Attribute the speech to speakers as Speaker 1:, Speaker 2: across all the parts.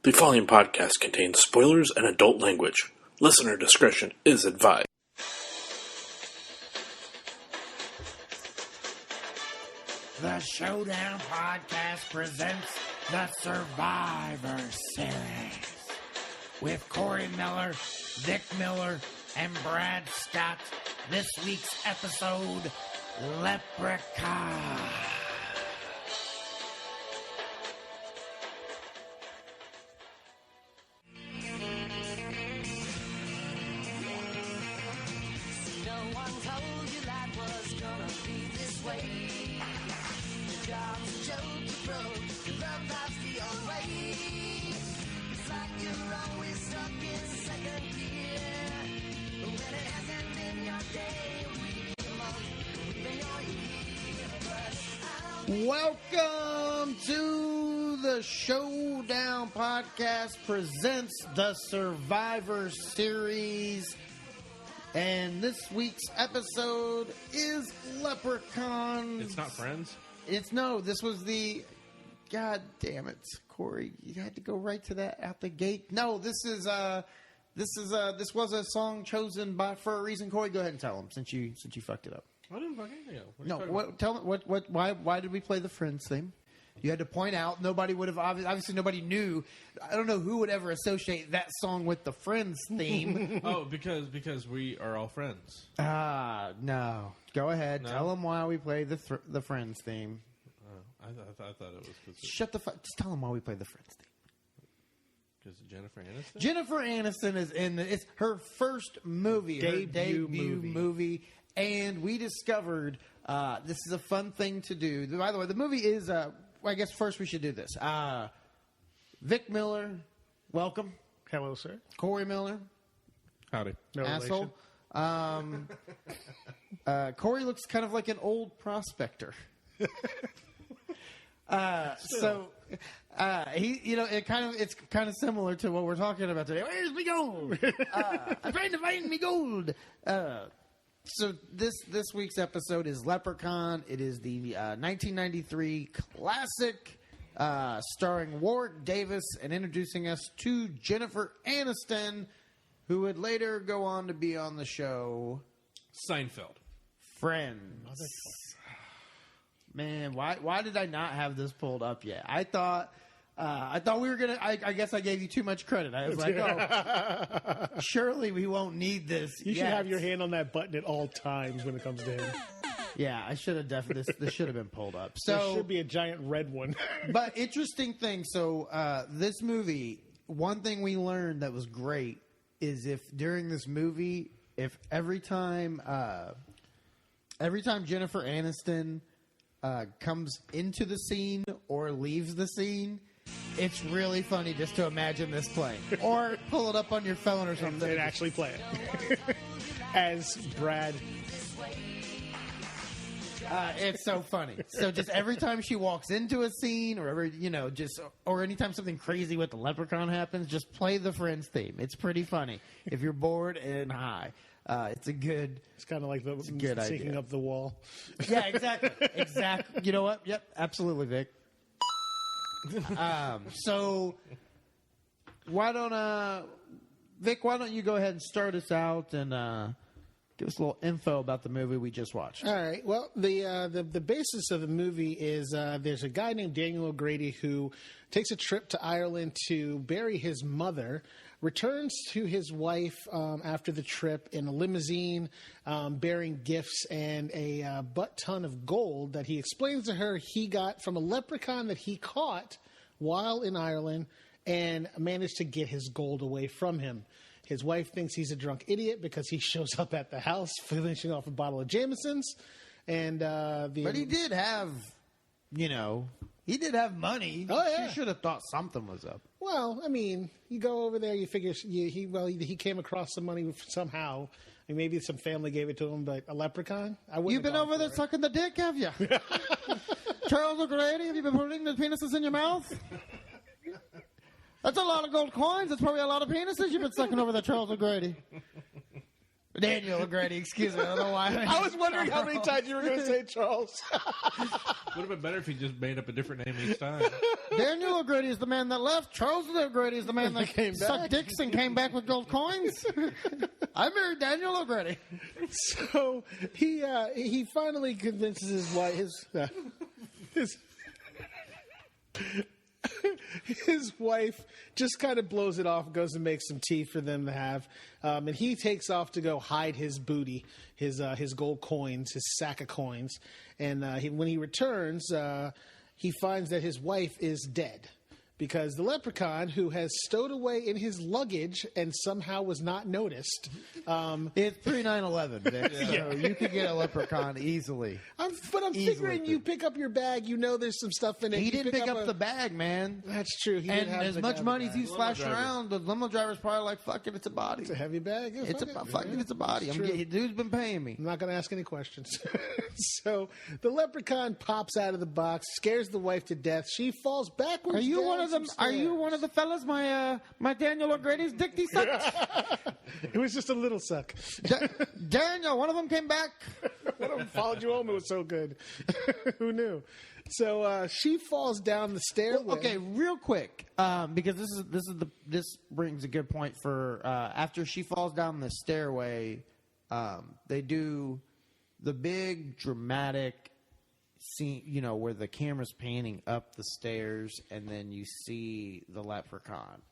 Speaker 1: The following podcast contains spoilers and adult language. Listener discretion is advised.
Speaker 2: The Showdown Podcast presents the Survivor Series with Corey Miller, Vic Miller, and Brad Scott. This week's episode, Leprechaun. Welcome to the Showdown Podcast presents the Survivor Series. And this week's episode is Leprechaun.
Speaker 1: It's not Friends?
Speaker 2: This was the... God damn it, Corey. You had to go right to that out the gate. No, this was a song chosen for a reason. Corey, go ahead and tell him since you fucked it up.
Speaker 1: I didn't fucking know.
Speaker 2: Tell me why did we play the Friends theme? You had to point out. Nobody would have obviously nobody knew. I don't know who would ever associate that song with the Friends theme.
Speaker 1: Oh, because we are all friends.
Speaker 2: No. Go ahead.
Speaker 1: No?
Speaker 2: Tell them why we play the Friends theme.
Speaker 1: I thought it was because
Speaker 2: Shut the fuck. Just tell them why we play the Friends theme.
Speaker 1: Because Jennifer Aniston.
Speaker 2: Jennifer Aniston is in it's her first movie, her debut movie. And we discovered this is a fun thing to do. By the way, the movie is, I guess first we should do this. Vic Miller, welcome.
Speaker 3: Hello, sir.
Speaker 2: Corey Miller.
Speaker 1: Howdy.
Speaker 3: No
Speaker 2: asshole. Corey looks kind of like an old prospector. It's kind of similar to what we're talking about today. Where's me gold? I'm trying to find me gold. So this week's episode is Leprechaun. It is the 1993 classic starring Warwick Davis and introducing us to Jennifer Aniston, who would later go on to be on the show
Speaker 1: Seinfeld.
Speaker 2: Friends. Man, why did I not have this pulled up yet? I thought we were gonna. I guess I gave you too much credit. I was like, oh, surely we won't need this.
Speaker 3: You should have your hand on that button at all times when it comes to him.
Speaker 2: Yeah, I should have definitely. This should have been pulled up. So
Speaker 3: there should be a giant red one.
Speaker 2: But interesting thing. So this movie, one thing we learned that was great is if during this movie, if every time Jennifer Aniston comes into the scene or leaves the scene, it's really funny just to imagine this playing. Or pull it up on your phone or something.
Speaker 3: And actually play it. As Brad.
Speaker 2: It's so funny. So just every time she walks into a scene or or anytime something crazy with the Leprechaun happens, just play the Friends theme. It's pretty funny. If you're bored and high. It's
Speaker 3: kind of like
Speaker 2: good
Speaker 3: taking
Speaker 2: idea.
Speaker 3: up the wall.
Speaker 2: Yeah, exactly. You know what? Yep, absolutely, Vic. So why don't you go ahead and start us out and give us a little info about the movie we just watched.
Speaker 3: All right. Well, the basis of the movie is there's a guy named Daniel O'Grady who takes a trip to Ireland to bury his mother, returns to his wife after the trip in a limousine, bearing gifts and a butt-ton of gold that he explains to her he got from a leprechaun that he caught while in Ireland and managed to get his gold away from him. His wife thinks he's a drunk idiot because he shows up at the house finishing off a bottle of Jameson's. But
Speaker 2: he did have, money.
Speaker 3: Oh, yeah.
Speaker 2: She should have thought something was up.
Speaker 3: Well, I mean, you go over there, you figure he came across some money somehow. I mean, maybe some family gave it to him, but a leprechaun?
Speaker 2: You've been over there sucking the dick, have you? Charles O'Grady, have you been putting the penises in your mouth? That's a lot of gold coins. That's probably a lot of penises you've been sucking over there, Charles O'Grady. Daniel O'Grady, excuse me. I don't know why.
Speaker 3: I was wondering how many times you were going to say Charles.
Speaker 4: have been better if he just made up a different name each time.
Speaker 2: Daniel O'Grady is the man that left. Charles O'Grady is the man that sucked dicks and came back with gold coins. I married Daniel O'Grady.
Speaker 3: So he finally convinces his wife, his wife just kind of blows it off, goes and makes some tea for them to have, and he takes off to go hide his booty, his gold coins, his sack of coins, and when he returns, he finds that his wife is dead. Because the leprechaun, who has stowed away in his luggage and somehow was not noticed.
Speaker 2: It's pre 9/11, Vic, so you could get a leprechaun easily.
Speaker 3: I'm figuring you pick up your bag, you know there's some stuff in it.
Speaker 2: He didn't pick up the bag, man.
Speaker 3: That's true. He
Speaker 2: and
Speaker 3: didn't have
Speaker 2: as
Speaker 3: the
Speaker 2: much
Speaker 3: bag.
Speaker 2: money as he slashed around, the limo driver's probably like, fuck it, it's a body.
Speaker 3: It's a heavy bag. Yeah,
Speaker 2: It's a body. Dude's been paying me.
Speaker 3: I'm not going to ask any questions. So the leprechaun pops out of the box, scares the wife to death. She falls backwards.
Speaker 2: Are you one of them? Are you one of the fellas? My Daniel O'Grady's dick sucked.
Speaker 3: It was just a little suck.
Speaker 2: Daniel, one of them came back.
Speaker 3: One of them followed you home. It was so good. Who knew? So she falls down the stairway.
Speaker 2: Well, okay, real quick, because this brings a good point for after she falls down the stairway, they do the big dramatic scene, where the camera's panning up the stairs and then you see the leprechaun.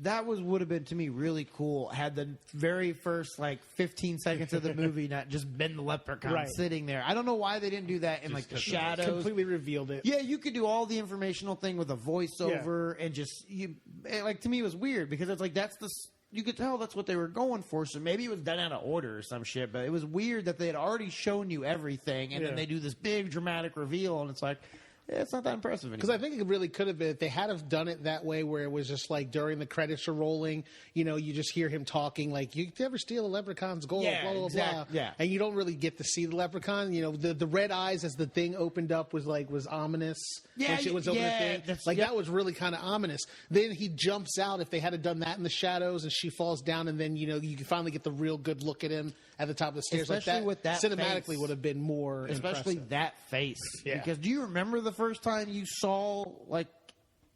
Speaker 2: That would have been, to me, really cool had the very first 15 seconds of the movie not just been the leprechaun sitting there. I don't know why they didn't do that in the shadows.
Speaker 3: Completely revealed it.
Speaker 2: Yeah, you could do all the informational thing with a voiceover and just to me it was weird because it's you could tell that's what they were going for. So maybe it was done out of order or some shit. But it was weird that they had already shown you everything, and then they do this big dramatic reveal, and it's like, it's not that impressive anymore.
Speaker 3: Because I think it really could have been if they had have done it that way, where it was just during the credits are rolling, you just hear him talking you ever steal a leprechaun's gold, blah blah blah, and you don't really get to see the leprechaun. The red eyes as the thing opened up was ominous.
Speaker 2: Yeah,
Speaker 3: when was opening the thing. That was really kind of ominous. Then he jumps out. If they had done that in the shadows, and she falls down, and then you can finally get the real good look at him at the top of the stairs.
Speaker 2: Especially with that
Speaker 3: cinematically
Speaker 2: face.
Speaker 3: Would have been more
Speaker 2: especially
Speaker 3: impressive.
Speaker 2: That face.
Speaker 3: Yeah.
Speaker 2: Because do you remember the first time you saw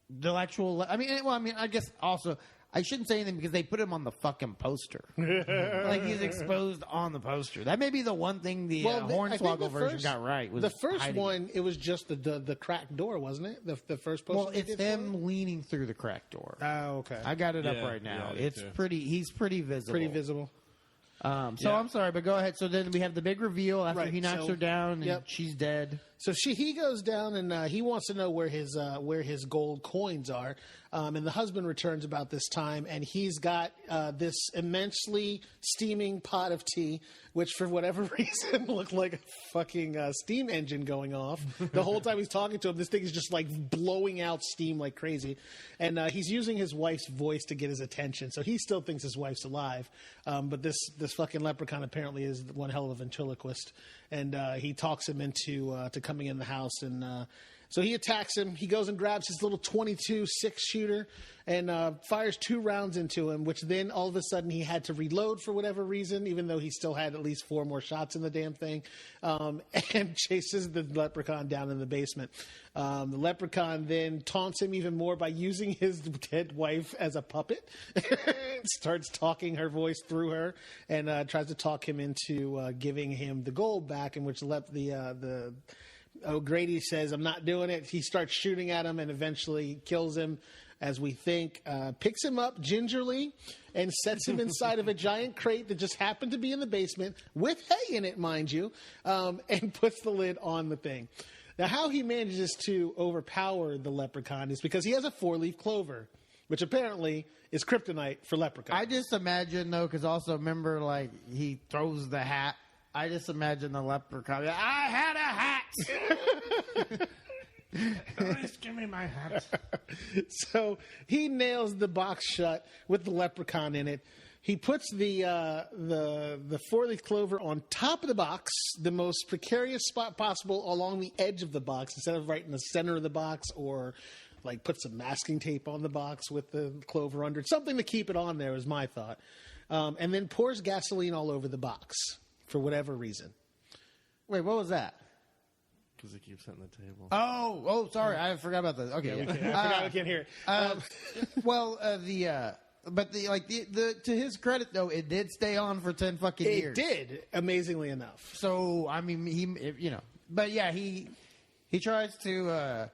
Speaker 2: the actual? I guess also I shouldn't say anything because they put him on the fucking poster. He's exposed on the poster. That may be the one thing the Hornswoggle version got right. Was
Speaker 3: the first
Speaker 2: hiding.
Speaker 3: one, it was just the cracked door, wasn't it? The first poster.
Speaker 2: Well, it's him leaning through the cracked door.
Speaker 3: Oh, okay.
Speaker 2: I got it up right now. It's pretty. He's pretty visible.
Speaker 3: Pretty visible.
Speaker 2: I'm sorry, but go ahead. So then we have the big reveal after he knocks her down and she's dead.
Speaker 3: So he goes down and he wants to know where his gold coins are. And the husband returns about this time, and he's got this immensely steaming pot of tea, which for whatever reason looked like a fucking steam engine going off. The whole time he's talking to him, this thing is just blowing out steam like crazy. And he's using his wife's voice to get his attention, so he still thinks his wife's alive. But this fucking leprechaun apparently is one hell of a ventriloquist. And he talks him into to coming in the house, and so he attacks him. He goes and grabs his little .22 6-shooter and fires 2 rounds into him, which then all of a sudden he had to reload for whatever reason, even though he still had at least 4 more shots in the damn thing, and chases the leprechaun down in the basement. The leprechaun then taunts him even more by using his dead wife as a puppet. Starts talking her voice through her and tries to talk him into giving him the gold back, in which the O'Grady says, "I'm not doing it." He starts shooting at him and eventually kills him, as we think, picks him up gingerly and sets him inside of a giant crate that just happened to be in the basement with hay in it, mind you, and puts the lid on the thing. Now, how he manages to overpower the leprechaun is because he has a 4-leaf clover, which apparently is kryptonite for leprechauns.
Speaker 2: I just imagine, though, because also remember, he throws the hat. I just imagine the leprechaun. I had a hat. Please give me my hat.
Speaker 3: So he nails the box shut with the leprechaun in it. He puts the 4-leaf clover on top of the box, the most precarious spot possible along the edge of the box, instead of right in the center of the box, or put some masking tape on the box with the clover under it. Something to keep it on there is my thought. And then pours gasoline all over the box for whatever reason.
Speaker 2: Wait, what was that?
Speaker 4: Because he keeps hitting the table.
Speaker 2: Oh, sorry, I forgot about that. Okay,
Speaker 3: I forgot we can't hear it.
Speaker 2: But to his credit though, it did stay on for 10 fucking
Speaker 3: It
Speaker 2: years.
Speaker 3: did, amazingly enough.
Speaker 2: So I mean, he tries to.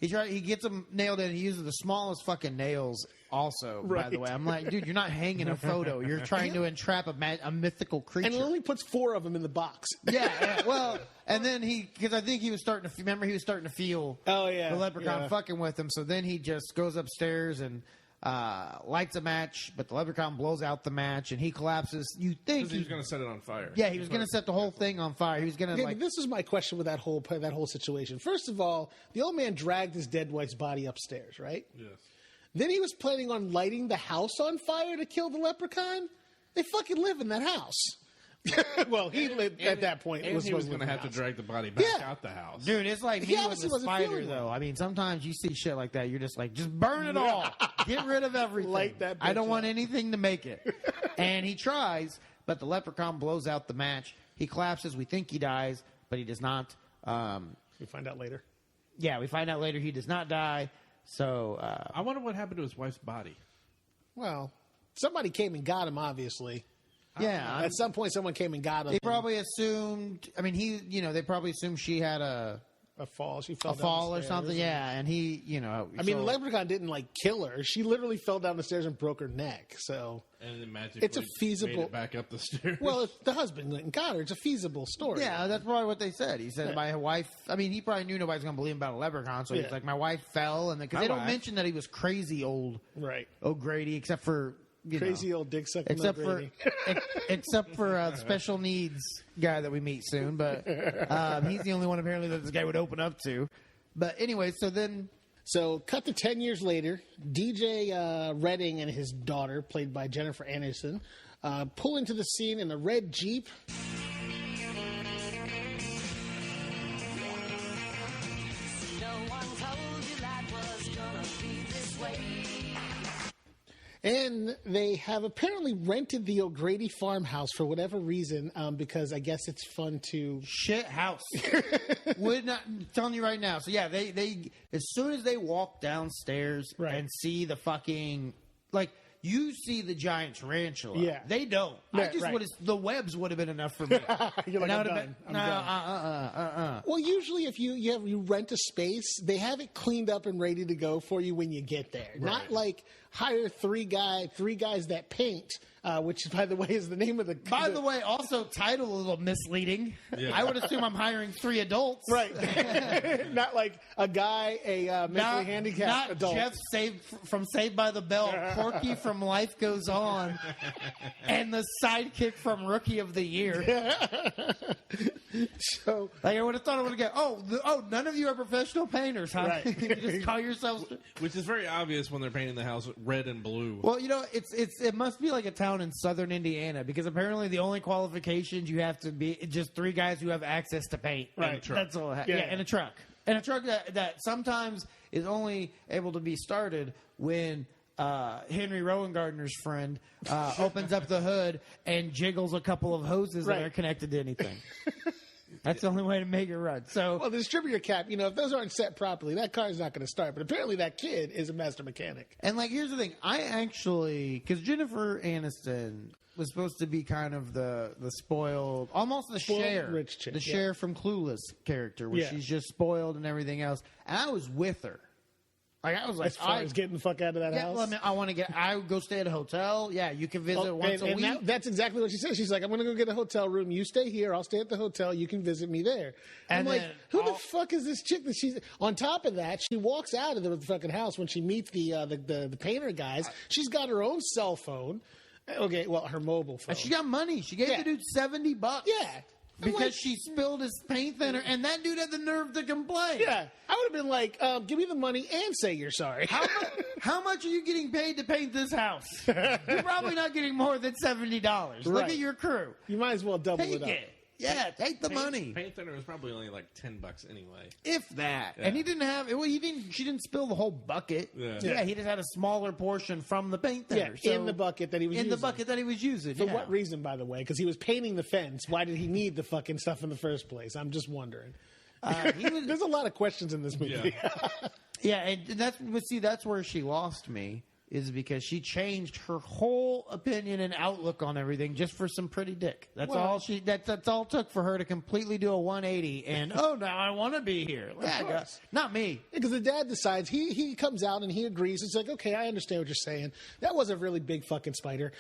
Speaker 2: He gets them nailed in. He uses the smallest fucking nails. Also, by
Speaker 3: Right.
Speaker 2: the way, I'm like, dude, you're not hanging a photo. You're trying to entrap a mythical creature.
Speaker 3: And it only puts 4 of them in the box.
Speaker 2: Yeah. Well, and then because I think he was starting to remember he was starting to feel
Speaker 3: Oh, yeah.
Speaker 2: the leprechaun
Speaker 3: Yeah.
Speaker 2: fucking with him. So then he just goes upstairs and lights a match, but the leprechaun blows out the match and he collapses. You think
Speaker 4: Because he was going to set it on fire.
Speaker 2: yeah, he was going to set the whole thing on fire. He was going to
Speaker 3: Okay,
Speaker 2: like
Speaker 3: but this is my question with that whole situation. First of all, the old man dragged his dead wife's body upstairs, right?
Speaker 4: Yes.
Speaker 3: Then he was planning on lighting the house on fire to kill the leprechaun. They fucking live in that house. Well, he lived at that point.
Speaker 4: And he was going to have to drag the body back out the house.
Speaker 2: dude, it's like
Speaker 3: He
Speaker 2: me with
Speaker 3: obviously
Speaker 2: the
Speaker 3: wasn't
Speaker 2: spider,
Speaker 3: feeling
Speaker 2: though.
Speaker 3: well.
Speaker 2: I mean, sometimes you see shit like that, you're just like, just burn it all. Get rid of everything.
Speaker 3: Light that
Speaker 2: I don't
Speaker 3: bitch
Speaker 2: want
Speaker 3: up.
Speaker 2: anything to make it. And he tries, but the leprechaun blows out the match. He collapses. We think he dies, but he does not.
Speaker 3: We find out later.
Speaker 2: Yeah, we find out later he does not die. So,
Speaker 4: I wonder what happened to his wife's body.
Speaker 3: Well, somebody came and got him, obviously.
Speaker 2: yeah.
Speaker 3: At some point, someone came and got him.
Speaker 2: They probably assumed, I mean, they probably assumed she had a
Speaker 3: fall. She fell down
Speaker 2: fall
Speaker 3: the
Speaker 2: or
Speaker 3: stairs.
Speaker 2: something. Yeah, and he,
Speaker 3: I mean, the leprechaun didn't kill her. She literally fell down the stairs and broke her neck. So,
Speaker 4: And then magically
Speaker 3: It's a feasible-
Speaker 4: made it back up the stairs.
Speaker 3: well, if the husband went and got her. It's a feasible story.
Speaker 2: Yeah, that's probably what they said. He said, my wife, I mean, he probably knew nobody's going to believe him about a leprechaun, so
Speaker 3: Yeah.
Speaker 2: he's like, my wife fell, and because
Speaker 4: My
Speaker 2: they don't
Speaker 4: wife.
Speaker 2: mention that he was crazy old
Speaker 3: Right.
Speaker 2: O'Grady, except for,
Speaker 3: Crazy old dick sucking
Speaker 2: except for,
Speaker 3: O'Grady.
Speaker 2: except for the special needs guy that we meet soon, but he's the only one apparently that this guy would open up to. But anyway, so then...
Speaker 3: So, cut to 10 years later, DJ Redding and his daughter, played by Jennifer Aniston, pull into the scene in a red Jeep. And they have apparently rented the O'Grady farmhouse for whatever reason, because I guess it's fun to...
Speaker 2: Shit house. Would not I'm telling you right now. So yeah, they as soon as they walk downstairs
Speaker 3: Right.
Speaker 2: and see the fucking you see the giant tarantula.
Speaker 3: Yeah.
Speaker 2: They don't.
Speaker 3: Yeah,
Speaker 2: I just
Speaker 3: right.
Speaker 2: would have the webs would have been enough for me.
Speaker 3: You're like,
Speaker 2: And I
Speaker 3: I'm
Speaker 2: would've
Speaker 3: done.
Speaker 2: been,
Speaker 3: I'm done.
Speaker 2: no,
Speaker 3: Well, usually if you rent a space, they have it cleaned up and ready to go for you when you get there. Not like hire three guys that paint, which by the way is the name of the.
Speaker 2: By the way, also title a little misleading.
Speaker 4: Yeah.
Speaker 2: I would assume I'm hiring 3 adults.
Speaker 3: right, not like a guy, a mentally handicapped
Speaker 2: not
Speaker 3: adult.
Speaker 2: Jeff from Saved by the Bell, Porky from Life Goes On, and the sidekick from Rookie of the Year.
Speaker 3: So
Speaker 2: I would have thought I would have got, none of you are professional painters, huh?
Speaker 3: Right.
Speaker 2: You just call yourselves.
Speaker 4: Which is very obvious when they're painting the house red and blue.
Speaker 2: Well, it must be like a town in southern Indiana because apparently the only qualifications you have to be just 3 guys who have access to paint.
Speaker 3: Right.
Speaker 4: And a truck.
Speaker 2: That's all.
Speaker 3: Yeah.
Speaker 2: And a truck. And a truck that sometimes is only able to be started when Henry Rowan-Gardner's friend opens up the hood and jiggles a couple of hoses that
Speaker 3: Right.
Speaker 2: are connected to anything. That's the only way to make it run. So,
Speaker 3: well, the distributor cap, if those aren't set properly, that car's not going to start. But apparently, that kid is a master mechanic.
Speaker 2: and here's the thing. I actually, because Jennifer Aniston was supposed to be kind of the spoiled, almost the
Speaker 3: Spoiled
Speaker 2: Cher,
Speaker 3: rich chick,
Speaker 2: the
Speaker 3: yeah.
Speaker 2: Cher from Clueless character, where
Speaker 3: Yeah.
Speaker 2: she's just spoiled and everything else. And I was with her. I was like,
Speaker 3: As far as getting the fuck out of that
Speaker 2: yeah,
Speaker 3: house.
Speaker 2: well, I want to get. I would go stay at a hotel. Yeah, you can visit once a week.
Speaker 3: That's exactly what she said. She's like, I'm going to go get a hotel room. You stay here. I'll stay at the hotel. You can visit me there.
Speaker 2: And
Speaker 3: I'm like,
Speaker 2: then
Speaker 3: who the fuck is this chick that she's... On top of that, she walks out of the fucking house when she meets the painter guys. She's got her own cell phone. Okay, well, her mobile phone.
Speaker 2: And she got money. She gave
Speaker 3: Yeah.
Speaker 2: the dude $70.
Speaker 3: Yeah. I'm
Speaker 2: Because
Speaker 3: like,
Speaker 2: she spilled his paint thinner, and that dude had the nerve to complain.
Speaker 3: Yeah. I would have been like, give me the money and say you're sorry.
Speaker 2: How much are you getting paid to paint this house? You're probably not getting more than $70. Look
Speaker 3: Right.
Speaker 2: at your crew.
Speaker 3: You might as well double
Speaker 2: Take
Speaker 3: it up.
Speaker 2: it. Yeah, take the money.
Speaker 4: Paint thinner was probably only like $10 anyway.
Speaker 2: If that.
Speaker 4: Yeah.
Speaker 2: And he didn't have. Well, she didn't spill the whole bucket.
Speaker 4: Yeah.
Speaker 2: He just had a smaller portion from the paint thinner.
Speaker 3: Yeah, in the bucket that he was
Speaker 2: in
Speaker 3: using.
Speaker 2: the bucket that he was using.
Speaker 3: For
Speaker 2: yeah.
Speaker 3: what reason, by the way? Because he was painting the fence. Why did he need the fucking stuff in the first place? I'm just wondering. There's a lot of questions in this movie.
Speaker 2: Yeah, and that's where she lost me, is because she changed her whole opinion and outlook on everything just for some pretty dick. That's all it took for her to completely do a 180 and now I want to be here. Not me.
Speaker 3: Because the dad decides, he comes out and he agrees. It's like, okay, I understand what you're saying. That was a really big fucking spider.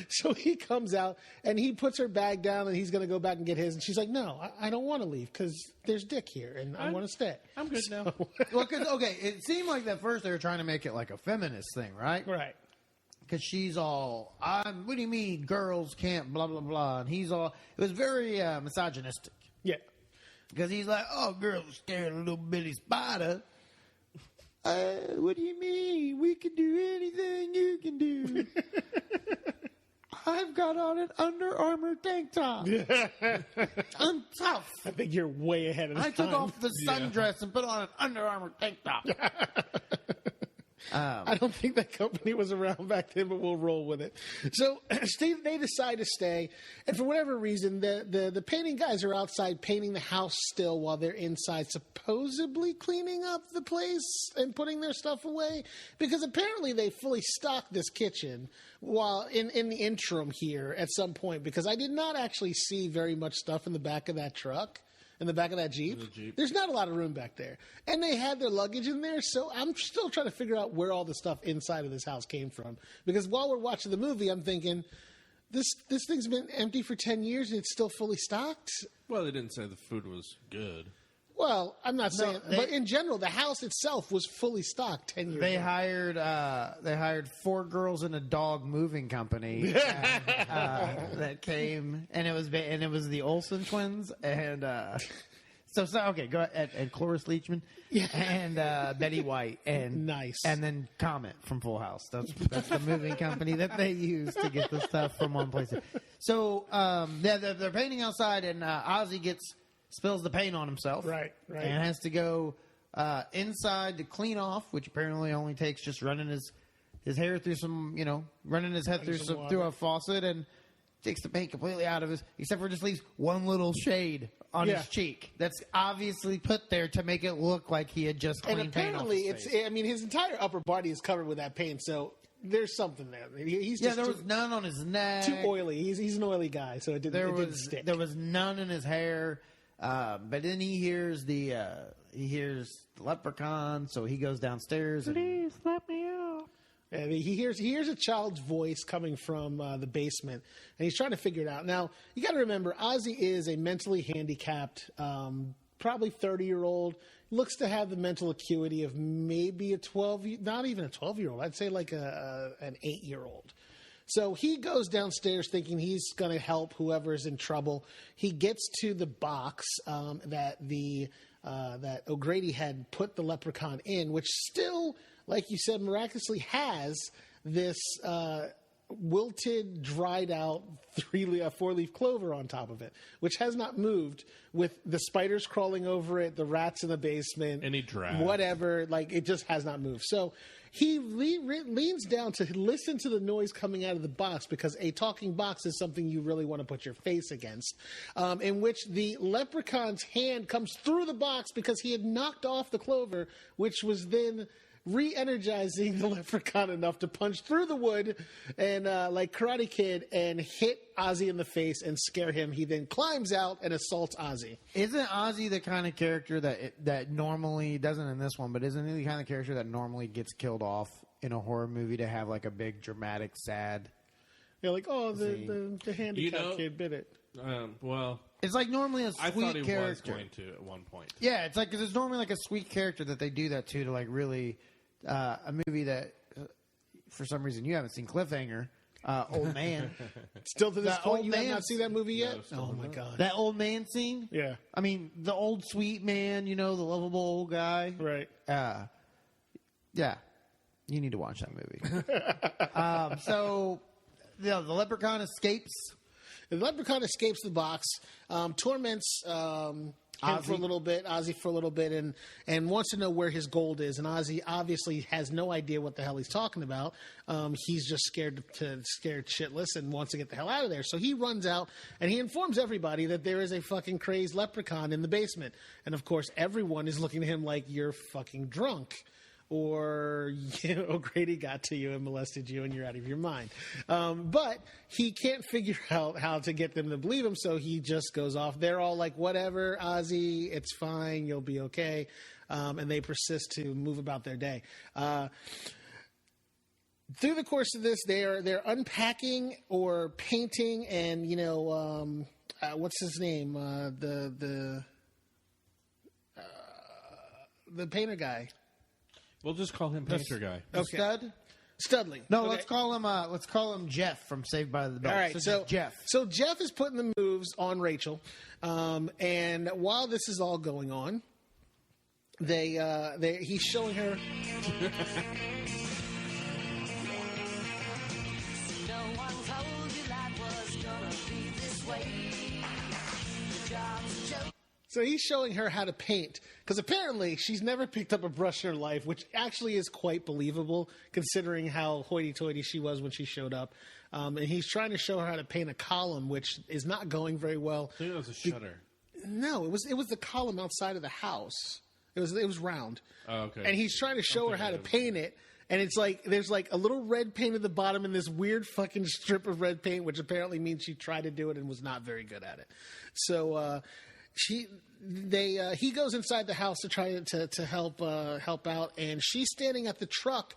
Speaker 3: So he comes out and he puts her bag down and he's going to go back and get his. And she's like, no, I don't want to leave because there's dick here and I want to stay.
Speaker 4: I'm good now.
Speaker 2: Well, because, it seemed like at first they were trying to make it like a feminist thing, right?
Speaker 3: Right.
Speaker 2: Because she's all, what do you mean girls can't blah, blah, blah. And he's all, it was very misogynistic.
Speaker 3: Yeah.
Speaker 2: Because he's like, girls scared of a little bitty spider. What do you mean? We can do anything you can do. I've got on an Under Armour tank top. I'm tough.
Speaker 3: I think you're way ahead of the
Speaker 2: I took off the sundress and put on an Under Armour tank top.
Speaker 3: I don't think that company was around back then, but we'll roll with it. So they decide to stay, and for whatever reason, the painting guys are outside painting the house still while they're inside supposedly cleaning up the place and putting their stuff away, because apparently they fully stocked this kitchen while in the interim here at some point, because I did not actually see very much stuff in the back of that truck. In the back of that Jeep. There's not a lot of room back there. And they had their luggage in there, so I'm still trying to figure out where all the stuff inside of this house came from. Because while we're watching the movie, I'm thinking, this thing's been empty for 10 years and it's still fully stocked?
Speaker 4: Well, they didn't say the food was good.
Speaker 3: Well, I'm not saying, but in general, the house itself was fully stocked 10 years ago.
Speaker 2: They hired 4 girls and a dog moving company that came, and it was the Olsen twins, and go ahead, and Cloris Leachman, and Betty White, and
Speaker 3: nice,
Speaker 2: and then Comet from Full House. That's the moving company that they use to get the stuff from one place. So they're painting outside, and Ozzy spills the paint on himself.
Speaker 3: Right.
Speaker 2: And has to go inside to clean off, which apparently only takes just running his hair through running his head through a faucet, and takes the paint completely out of except for just leaves one little shade on his cheek. That's obviously put there to make it look like he had just cleaned paint off his face.
Speaker 3: His entire upper body is covered with that paint, so there's something there. He's just
Speaker 2: there was none on his neck.
Speaker 3: Too oily. He's an oily guy, so it didn't stick.
Speaker 2: There was none in his hair. But then he hears the leprechaun, so he goes downstairs. Please let me out.
Speaker 3: And he hears a child's voice coming from the basement, and he's trying to figure it out. Now, you got to remember, Ozzy is a mentally handicapped, probably 30-year-old. Looks to have the mental acuity of maybe not even a 12-year-old. I'd say like an 8-year-old. So he goes downstairs thinking he's going to help whoever's in trouble. He gets to the box that O'Grady had put the leprechaun in, which still, like you said, miraculously has this wilted, dried out 4-leaf clover on top of it, which has not moved, with the spiders crawling over it, the rats in the basement,
Speaker 4: any drag,
Speaker 3: whatever. Like, it just has not moved. So he leans down to listen to the noise coming out of the box, because a talking box is something you really want to put your face against, in which the leprechaun's hand comes through the box because he had knocked off the clover, which was then re-energizing the leprechaun enough to punch through the wood and like Karate Kid and hit Ozzy in the face and scare him. He then climbs out and assaults Ozzy.
Speaker 2: Isn't Ozzy the kind of character that normally doesn't in this one, but isn't he the kind of character that normally gets killed off in a horror movie to have like a big dramatic sad?
Speaker 3: Yeah, like the handicapped kid bit it.
Speaker 4: Well,
Speaker 2: it's like normally a sweet character.
Speaker 4: I thought he was going to at one point.
Speaker 2: Yeah, it's like, because it's normally like a sweet character that they do that to like really. A movie that, for some reason, you haven't seen, Cliffhanger, Old Man.
Speaker 3: Still to this point, you have not seen that movie yet?
Speaker 4: No,
Speaker 3: oh, my God.
Speaker 2: That old man scene?
Speaker 3: Yeah.
Speaker 2: I mean, the old sweet man, the lovable old guy.
Speaker 3: Right.
Speaker 2: Yeah. You need to watch that movie. So, the leprechaun escapes.
Speaker 3: The leprechaun escapes the box, torments Ozzy for a little bit, and wants to know where his gold is. And Ozzy obviously has no idea what the hell he's talking about. He's just scared shitless and wants to get the hell out of there. So he runs out and he informs everybody that there is a fucking crazed leprechaun in the basement. And of course, everyone is looking at him like you're fucking drunk. Or O'Grady got to you and molested you and you're out of your mind. But he can't figure out how to get them to believe him, so he just goes off. They're all like, whatever, Ozzy, it's fine, you'll be okay. And they persist to move about their day. Through the course of this, they're unpacking or painting and, what's his name? The painter guy.
Speaker 4: We'll just call him Painter Guy.
Speaker 2: Okay.
Speaker 3: Studley.
Speaker 2: No,
Speaker 3: Okay.
Speaker 2: let's call him Jeff from Saved by the Bell.
Speaker 3: All right, so
Speaker 2: Jeff.
Speaker 3: So Jeff is putting the moves on Rachel, and while this is all going on, he's showing her. So he's showing her how to paint, because apparently she's never picked up a brush in her life, which actually is quite believable, considering how hoity-toity she was when she showed up. And he's trying to show her how to paint a column, which is not going very well.
Speaker 4: I think it was a shutter.
Speaker 3: No, it was the column outside of the house. It was round.
Speaker 4: Oh, okay.
Speaker 3: And he's trying to show her how to paint it. And it's like, there's like a little red paint at the bottom and this weird fucking strip of red paint, which apparently means she tried to do it and was not very good at it. So, he goes inside the house to try to help out, and she's standing at the truck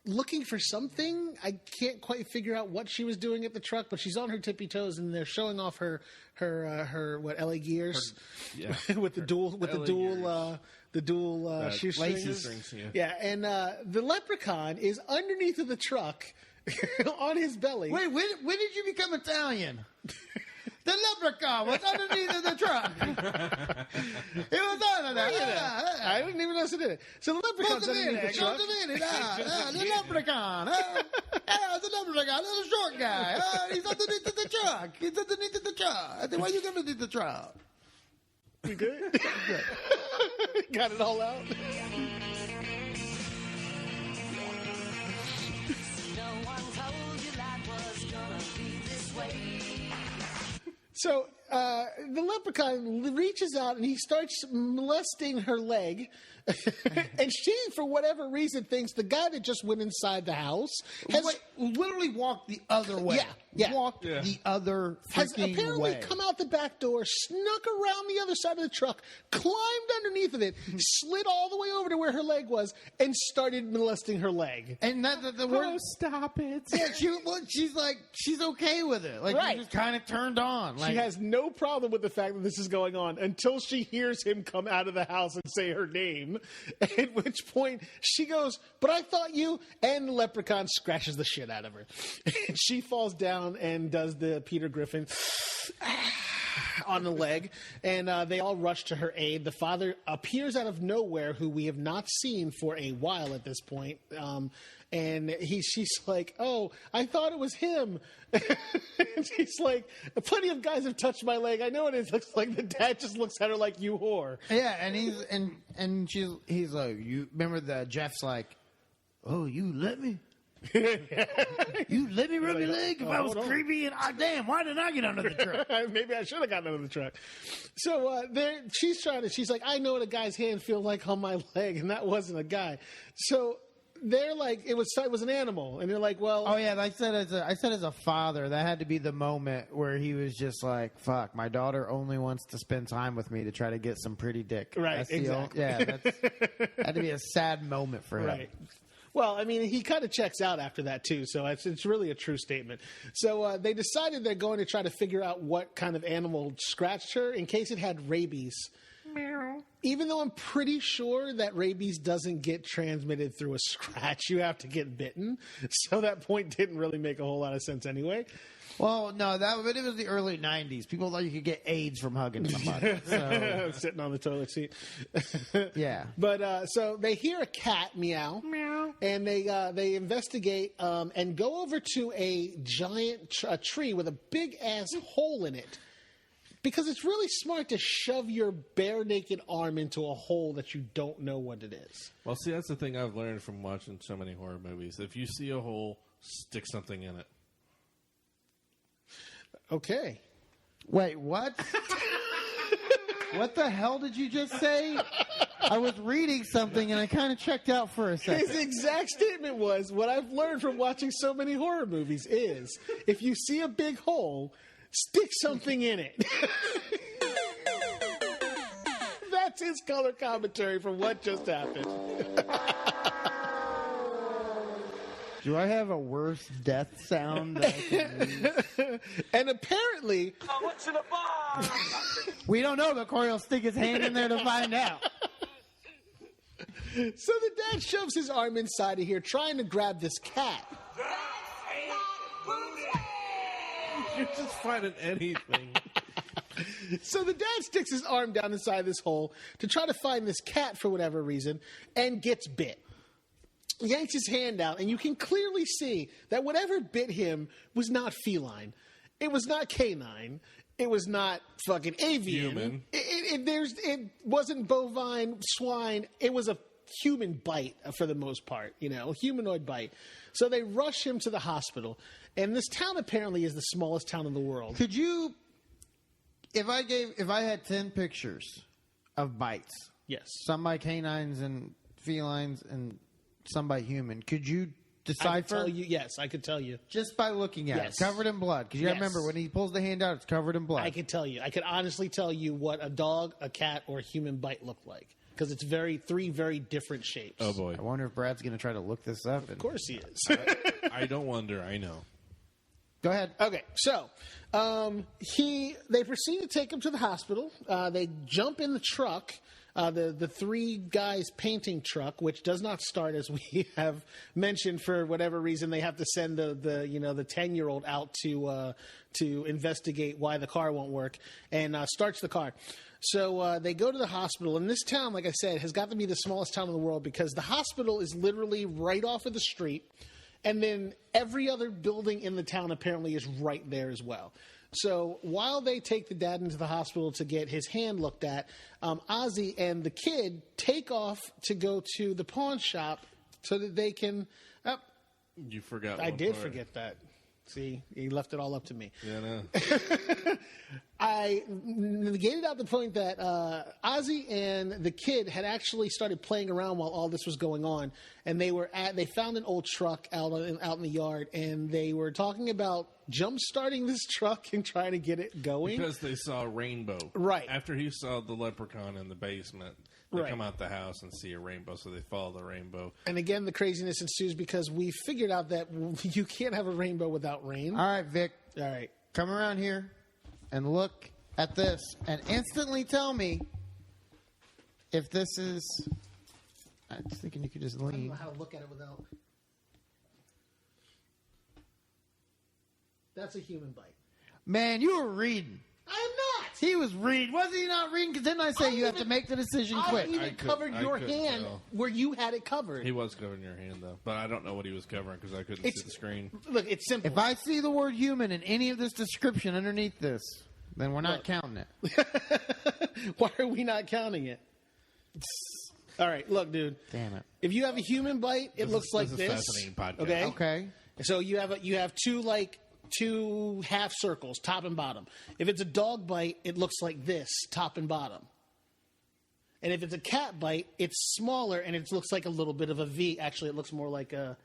Speaker 3: looking for something. I can't quite figure out what she was doing at the truck, but she's on her tippy toes, and they're showing off her LA gears with the dual shoestrings. Yeah, and the leprechaun is underneath of the truck on his belly.
Speaker 2: Wait, when did you become Italian? The leprechaun was underneath of the truck. It was under there.
Speaker 3: I didn't even notice it did it. So the leprechaun's underneath the truck.
Speaker 2: The leprechaun. The leprechaun, little short guy. He's underneath of the truck. He's underneath of the truck. I said, why are you underneath the truck?
Speaker 3: We good? Got it all out. So the leprechaun reaches out and he starts molesting her leg. And she, for whatever reason, thinks the guy that just went inside the house has
Speaker 2: literally walked the other way.
Speaker 3: Yeah.
Speaker 2: Walked the other
Speaker 3: has
Speaker 2: freaking
Speaker 3: apparently
Speaker 2: way.
Speaker 3: come out the back door, snuck around the other side of the truck, climbed underneath of it, slid all the way over to where her leg was, and started molesting her leg.
Speaker 2: And the word,
Speaker 4: stop it.
Speaker 2: yeah, she's like, she's okay with it. Like,
Speaker 3: Right.
Speaker 2: she just kind of turned on. Like,
Speaker 3: She has no problem with the fact that this is going on until she hears him come out of the house and say her name, at which point she goes, "But I thought you," and the leprechaun scratches the shit out of her. And she falls down and does the Peter Griffin on the leg, and they all rush to her aid. The father appears out of nowhere, who we have not seen for a while at this point. And she's like, "Oh, I thought it was him." And she's like, "Plenty of guys have touched my leg. I know it is." Looks like the dad just looks at her like, "You whore."
Speaker 2: yeah, and he's like, you remember that Jeff's like, "Oh, you let me." You let me rub your leg if I was
Speaker 3: hold on.
Speaker 2: creepy and damn, why didn't I get under the truck?
Speaker 3: Maybe I should have gotten out of the truck. So she's like, "I know what a guy's hand feels like on my leg," and that wasn't a guy. So they're like, it was an animal, and they're like, "Well,
Speaker 2: Oh yeah, I said as a father, that had to be the moment where he was just like, "Fuck, my daughter only wants to spend time with me to try to get some pretty dick."
Speaker 3: Right,
Speaker 2: That's
Speaker 3: exactly.
Speaker 2: That had to be a sad moment for him.
Speaker 3: Right. Well, I mean, he kind of checks out after that, too, so it's really a true statement. So they decided they're going to try to figure out what kind of animal scratched her in case it had rabies. Meow. Even though I'm pretty sure that rabies doesn't get transmitted through a scratch, you have to get bitten. So that point didn't really make a whole lot of sense anyway.
Speaker 2: Well, no, but it was the early '90s. People thought you could get AIDS from hugging somebody. So,
Speaker 3: Sitting on the toilet seat.
Speaker 2: yeah.
Speaker 3: But so they hear a cat meow, and they investigate and go over to a giant tree with a big ass hole in it. Because it's really smart to shove your bare naked arm into a hole that you don't know what it is.
Speaker 4: Well, see, that's the thing I've learned from watching so many horror movies. If you see a hole, stick something in it.
Speaker 3: Okay.
Speaker 2: Wait, what? What the hell did you just say? I was reading something and I kind of checked out for a second.
Speaker 3: His exact statement was, what I've learned from watching so many horror movies is, if you see a big hole, stick something in it. That's his color commentary from what just happened.
Speaker 2: Do I have a worse death sound that I can use?
Speaker 3: And apparently...
Speaker 5: what's in the box?
Speaker 2: We don't know, but Corey will stick his hand in there to find out.
Speaker 3: So the dad shoves his arm inside of here trying to grab this cat.
Speaker 4: You're just finding anything.
Speaker 3: So the dad sticks his arm down inside this hole to try to find this cat for whatever reason and gets bit. Yanks his hand out, and you can clearly see that whatever bit him was not feline. It was not canine. It was not fucking avian.
Speaker 4: Human.
Speaker 3: It wasn't bovine, swine. It was a human bite for the most part, a humanoid bite. So they rush him to the hospital, and this town apparently is the smallest town in the world.
Speaker 2: Could you, if I had 10 pictures of bites,
Speaker 3: Yes.
Speaker 2: some by canines and felines and some by human, could you
Speaker 3: I could
Speaker 2: decipher?
Speaker 3: tell you, yes, I could tell you.
Speaker 2: Just by looking at
Speaker 3: Yes.
Speaker 2: it, covered in blood. Because you
Speaker 3: Yes.
Speaker 2: remember when he pulls the hand out, it's covered in blood.
Speaker 3: I could tell you. I could honestly tell you what a dog, a cat, or a human bite looked like. Because it's three very different shapes.
Speaker 4: Oh, boy.
Speaker 2: I wonder if Brad's going to try to look this up.
Speaker 3: Of course he is.
Speaker 4: I don't wonder. I know.
Speaker 2: Go ahead.
Speaker 3: Okay, so they proceed to take him to the hospital. They jump in the truck, the three guys painting truck, which does not start, as we have mentioned, for whatever reason. They have to send the 10-year-old out to investigate why the car won't work, and starts the car. So they go to the hospital, and this town, like I said, has got to be the smallest town in the world because the hospital is literally right off of the street. And then every other building in the town apparently is right there as well. So while they take the dad into the hospital to get his hand looked at, Ozzy and the kid take off to go to the pawn shop so that they can...
Speaker 4: You forgot
Speaker 3: I
Speaker 4: one
Speaker 3: did
Speaker 4: part.
Speaker 3: forget that. See, he left it all up to me.
Speaker 4: Yeah, no.
Speaker 3: I negated out the point that Ozzy and the kid had actually started playing around while all this was going on, and they found an old truck out in the yard, and they were talking about jump starting this truck and trying to get it going
Speaker 4: Because they saw a rainbow.
Speaker 3: Right.
Speaker 4: After he saw the leprechaun in the basement, they
Speaker 3: Right.
Speaker 4: come out the house and see a rainbow, so they follow the rainbow.
Speaker 3: And again, the craziness ensues because we figured out that you can't have a rainbow without rain.
Speaker 2: All right, Vic.
Speaker 3: All right.
Speaker 2: Come around here and look at this and instantly tell me if this is... I was thinking you could just
Speaker 3: I don't
Speaker 2: lean.
Speaker 3: know how to look at it without... That's a human bite.
Speaker 2: Man, you were reading.
Speaker 3: I am not!
Speaker 2: He was reading. Was he not reading? Because didn't I say you have to make the decision quick?
Speaker 3: I even covered your hand
Speaker 4: tell.
Speaker 3: where you had it covered.
Speaker 4: He was covering your hand, though. But I don't know what he was covering because I couldn't see the screen.
Speaker 3: Look, it's simple.
Speaker 2: If I see the word human in any of this description underneath this, then we're not
Speaker 3: Look.
Speaker 2: counting it.
Speaker 3: Why are we not counting it? All right, look, dude.
Speaker 2: Damn it.
Speaker 3: If you have a human bite, it looks like
Speaker 4: this
Speaker 3: this.
Speaker 4: is fascinating podcast.
Speaker 3: Okay.
Speaker 2: Okay.
Speaker 3: So you have two half circles, top and bottom. If it's a dog bite, it looks like this, top and bottom. And if it's a cat bite, it's smaller and it looks like a little bit of a V. Actually, it looks more like a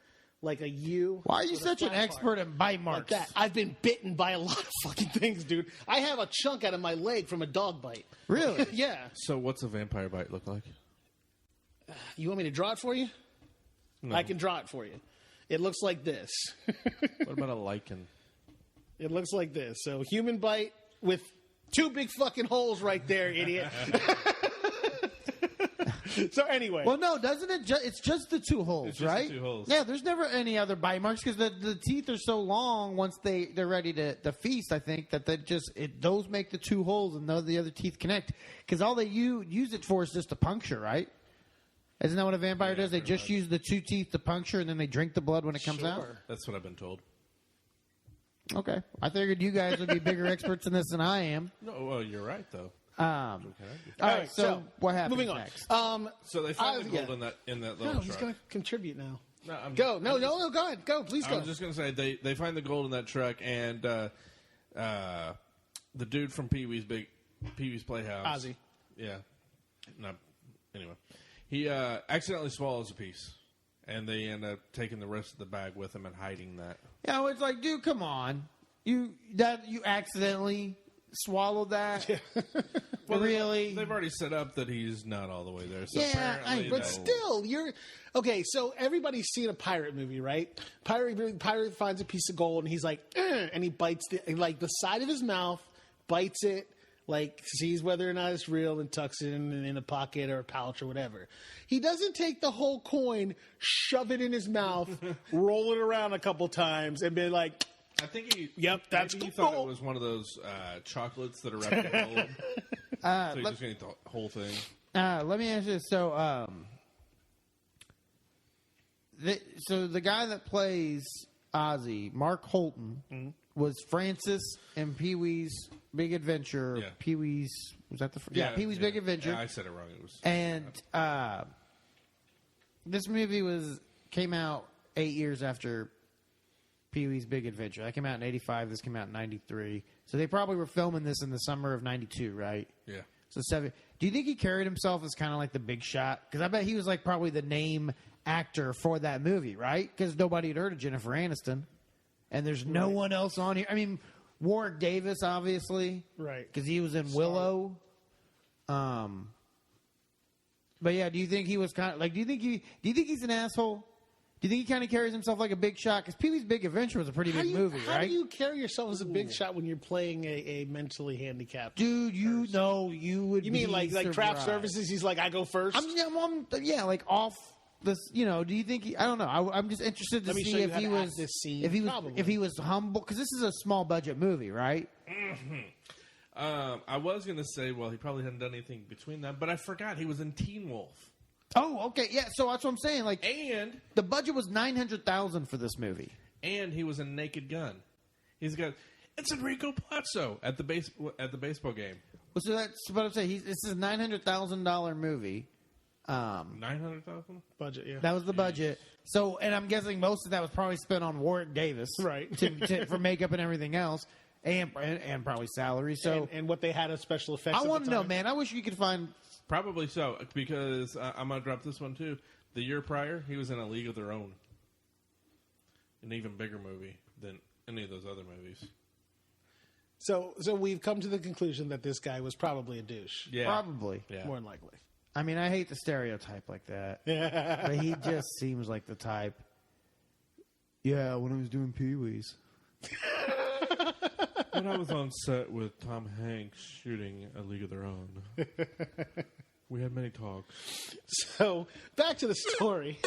Speaker 3: U.
Speaker 2: Why are you
Speaker 3: with a
Speaker 2: such an
Speaker 3: flat
Speaker 2: expert
Speaker 3: part.
Speaker 2: at bite
Speaker 3: Like
Speaker 2: marks?
Speaker 3: that. I've been bitten by a lot of fucking things, dude. I have a chunk out of my leg from a dog bite.
Speaker 2: Really?
Speaker 3: Yeah.
Speaker 4: So what's a vampire bite look like?
Speaker 3: You want me to draw it for you?
Speaker 4: No.
Speaker 3: I can draw it for you. It looks like this.
Speaker 4: What about a lichen?
Speaker 3: It looks like this. So human bite with two big fucking holes right there, idiot. So anyway.
Speaker 2: Well, no, doesn't it? It's just the two holes,
Speaker 4: It's just the
Speaker 2: right?
Speaker 4: two holes.
Speaker 2: Yeah, there's never any other bite marks because the teeth are so long. Once they're ready to feast, I think that those make the two holes and the other teeth connect. Because all they use it for is just to puncture, right? Isn't that what a vampire does? They just use the two teeth to puncture and then they drink the blood when it comes out.
Speaker 3: Sure.
Speaker 4: That's what I've been told.
Speaker 2: Okay. I figured you guys would be bigger experts in this than I am.
Speaker 4: No, well, you're right though.
Speaker 2: All right, so what happens
Speaker 3: moving on.
Speaker 2: next?
Speaker 4: So they find the gold in that little
Speaker 3: No, he's
Speaker 4: truck.
Speaker 3: going to contribute now.
Speaker 4: No,
Speaker 3: Go. No, go ahead. Go, please go.
Speaker 4: I was just going to say they find the gold in that truck, and the dude from Pee-wee's Playhouse,
Speaker 3: Ozzy.
Speaker 4: Yeah. Anyway, he accidentally swallows a piece, and they end up taking the rest of the bag with him and hiding that.
Speaker 2: Yeah, it's like, dude, come on. You accidentally swallowed that?
Speaker 3: Yeah.
Speaker 2: Well, really?
Speaker 4: They've already set up that he's not all the way there. So
Speaker 2: Yeah,
Speaker 4: apparently
Speaker 3: But still, you're okay. So everybody's seen a pirate movie, right? Pirate finds a piece of gold, and he's like, and he bites the side of his mouth, bites it, like sees whether or not it's real, and tucks it in a pocket or a pouch or whatever. He doesn't take the whole coin, shove it in his mouth, roll it around a couple times, and be like,
Speaker 4: I think he.
Speaker 3: Yep, that's
Speaker 4: maybe he
Speaker 3: cool.
Speaker 4: thought it was one of those chocolates that are wrapped in gold. So he's just gonna eat the whole thing.
Speaker 2: Let me ask you this. So, the guy that plays Ozzy, Mark Holton, was Francis in Pee-wee's Big Adventure.
Speaker 4: Yeah.
Speaker 2: Pee-wee's, was that the... Pee-wee's Big Adventure.
Speaker 4: Yeah, I said it wrong. It was...
Speaker 2: And this movie came out 8 years after Pee-wee's Big Adventure. That came out in 85. This came out in 93. So they probably were filming this in the summer of 92, right?
Speaker 4: Yeah.
Speaker 2: So 7. Do you think he carried himself as kind of like the big shot? Because I bet he was like probably the name actor for that movie, right? Because nobody had heard of Jennifer Aniston. And there's no one else on here. I mean, Warwick Davis, obviously.
Speaker 3: Right.
Speaker 2: Because he was in Willow. But yeah, do you think he was kind of like, do you think he's an asshole? Do you think he kind of carries himself like a big shot? Because Pee-wee's Big Adventure was a pretty big movie, right?
Speaker 3: How do you carry yourself as a big shot when you're playing a mentally handicapped
Speaker 2: Dude, you
Speaker 3: person?
Speaker 2: know you would
Speaker 3: You mean
Speaker 2: be
Speaker 3: like craft
Speaker 2: surprised.
Speaker 3: services? He's like, I go first?
Speaker 2: Yeah, like off this, do you think I don't know. I'm just interested to
Speaker 3: Let me
Speaker 2: see
Speaker 3: show you
Speaker 2: if
Speaker 3: how
Speaker 2: he
Speaker 3: to
Speaker 2: was
Speaker 3: act this scene.
Speaker 2: if he was
Speaker 3: Probably.
Speaker 2: if he was humble, because this is a small budget movie, right?
Speaker 4: I was going to say, well, he probably hadn't done anything between that, but I forgot he was in Teen Wolf.
Speaker 2: Oh, okay, yeah. So that's what I'm saying. Like,
Speaker 4: And
Speaker 2: the budget was $900,000 for this movie.
Speaker 4: he was in Naked Gun. He's got it's Enrico Palazzo at the baseball game.
Speaker 2: Well, so that's what I'm saying. This is a $900,000 movie.
Speaker 4: 900,000
Speaker 3: budget, yeah.
Speaker 2: That was the budget. So, and I'm guessing most of that was probably spent on Warwick Davis,
Speaker 3: Right.
Speaker 2: for makeup and everything else, and probably salary. So,
Speaker 3: and what they had as special effects.
Speaker 2: I
Speaker 3: at
Speaker 2: want
Speaker 3: the
Speaker 2: to know,
Speaker 3: time.
Speaker 2: man. I wish you could find.
Speaker 4: Probably so, because I'm going to drop this one too. The year prior, he was in A League of Their Own. An even bigger movie than any of those other movies.
Speaker 3: So we've come to the conclusion that this guy was probably a douche.
Speaker 4: Yeah.
Speaker 2: Probably.
Speaker 4: Yeah.
Speaker 3: More than likely.
Speaker 2: I mean, I hate the stereotype like that, but he just seems like the type. Yeah, when I was doing Pee-wee's.
Speaker 4: When I was on set with Tom Hanks shooting A League of Their Own, we had many talks.
Speaker 3: So back to the story.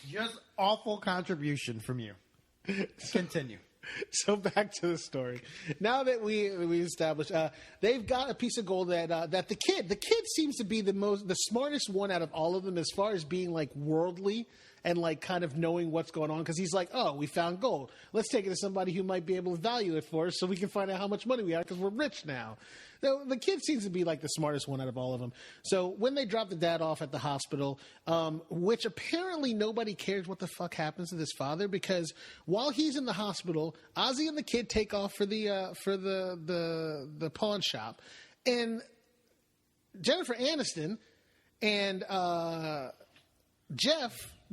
Speaker 2: Just awful contribution from you. Continue.
Speaker 3: So back to the story. Now that we established, they've got a piece of gold that the kid seems to be the smartest one out of all of them as far as being like worldly and like kind of knowing what's going on, because he's like, oh, we found gold. Let's take it to somebody who might be able to value it for us so we can find out how much money we have because we're rich now. The kid seems to be like the smartest one out of all of them. So when they drop the dad off at the hospital, which apparently nobody cares what the fuck happens to this father, because while he's in the hospital, Ozzy and the kid take off for the pawn shop, and Jennifer Aniston and Jeff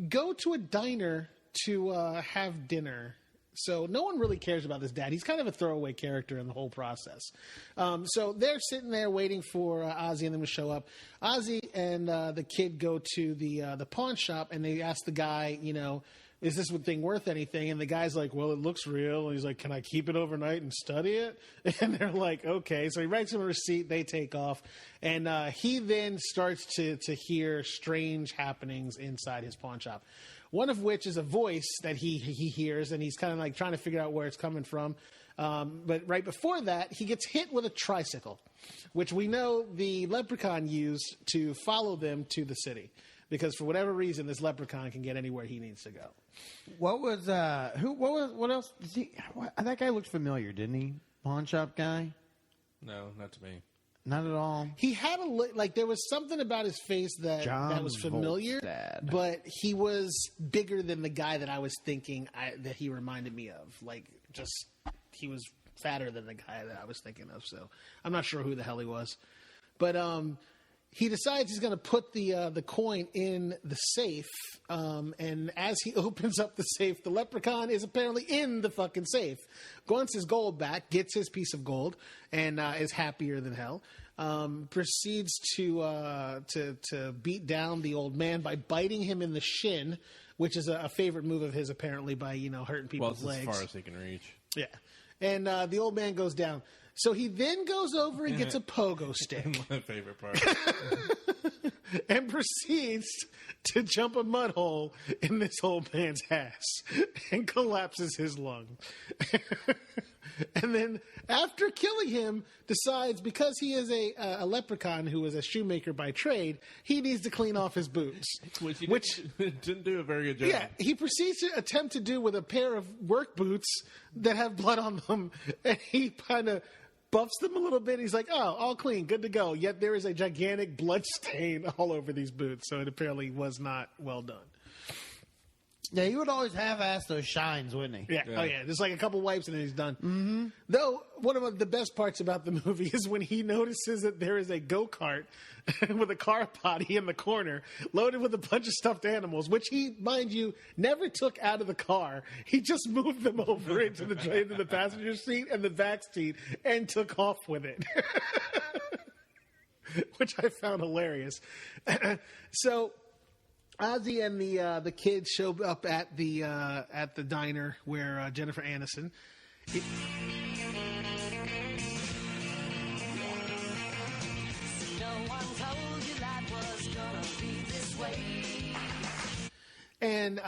Speaker 3: go to a diner to have dinner. So no one really cares about this dad. He's kind of a throwaway character in the whole process. So they're sitting there waiting for Ozzy and them to show up. Ozzy and the kid go to the pawn shop, and they ask the guy, is this thing worth anything? And the guy's like, well, it looks real. And he's like, can I keep it overnight and study it? And they're like, okay. So he writes him a receipt. They take off. And he then starts to hear strange happenings inside his pawn shop. One of which is a voice that he hears, and he's kind of like trying to figure out where it's coming from. But right before that, he gets hit with a tricycle, which we know the leprechaun used to follow them to the city. because for whatever reason, this leprechaun can get anywhere he needs to go.
Speaker 2: What else? That guy looked familiar, didn't he? Pawn shop guy?
Speaker 4: No, not to me.
Speaker 2: Not at all.
Speaker 3: He had there was something about his face that was familiar,
Speaker 2: Volstad.
Speaker 3: but he was bigger than the guy that I was thinking that he reminded me of. He was fatter than the guy that I was thinking of. So I'm not sure who the hell he was, but he decides he's going to put the coin in the safe, and as he opens up the safe, the leprechaun is apparently in the fucking safe. Wants his gold back, gets his piece of gold, and is happier than hell. Proceeds to beat down the old man by biting him in the shin, which is a favorite move of his, apparently, by hurting people's legs.
Speaker 4: As far as he can reach.
Speaker 3: Yeah, and the old man goes down. So he then goes over and gets a pogo stick.
Speaker 4: My favorite part.
Speaker 3: And proceeds to jump a mud hole in this old man's ass and collapses his lung. And then, after killing him, decides because he is a leprechaun who is a shoemaker by trade, he needs to clean off his boots.
Speaker 4: Which didn't do a very good job.
Speaker 3: Yeah, he proceeds to attempt to do with a pair of work boots that have blood on them, and he kind of buffs them a little bit. He's like, oh, all clean, good to go. Yet there is a gigantic blood stain all over these boots, so it apparently was not well done.
Speaker 2: Yeah, he would always half-ass those shines, wouldn't he?
Speaker 3: Yeah. Oh, yeah. Just like a couple wipes and then he's done. Mm-hmm. Though, one of the best parts about the movie is when he notices that there is a go-kart with a car potty in the corner loaded with a bunch of stuffed animals, which he, mind you, never took out of the car. He just moved them over into the passenger seat and the back seat and took off with it. Which I found hilarious. So Ozzy and the kids show up at the diner where Jennifer Aniston. And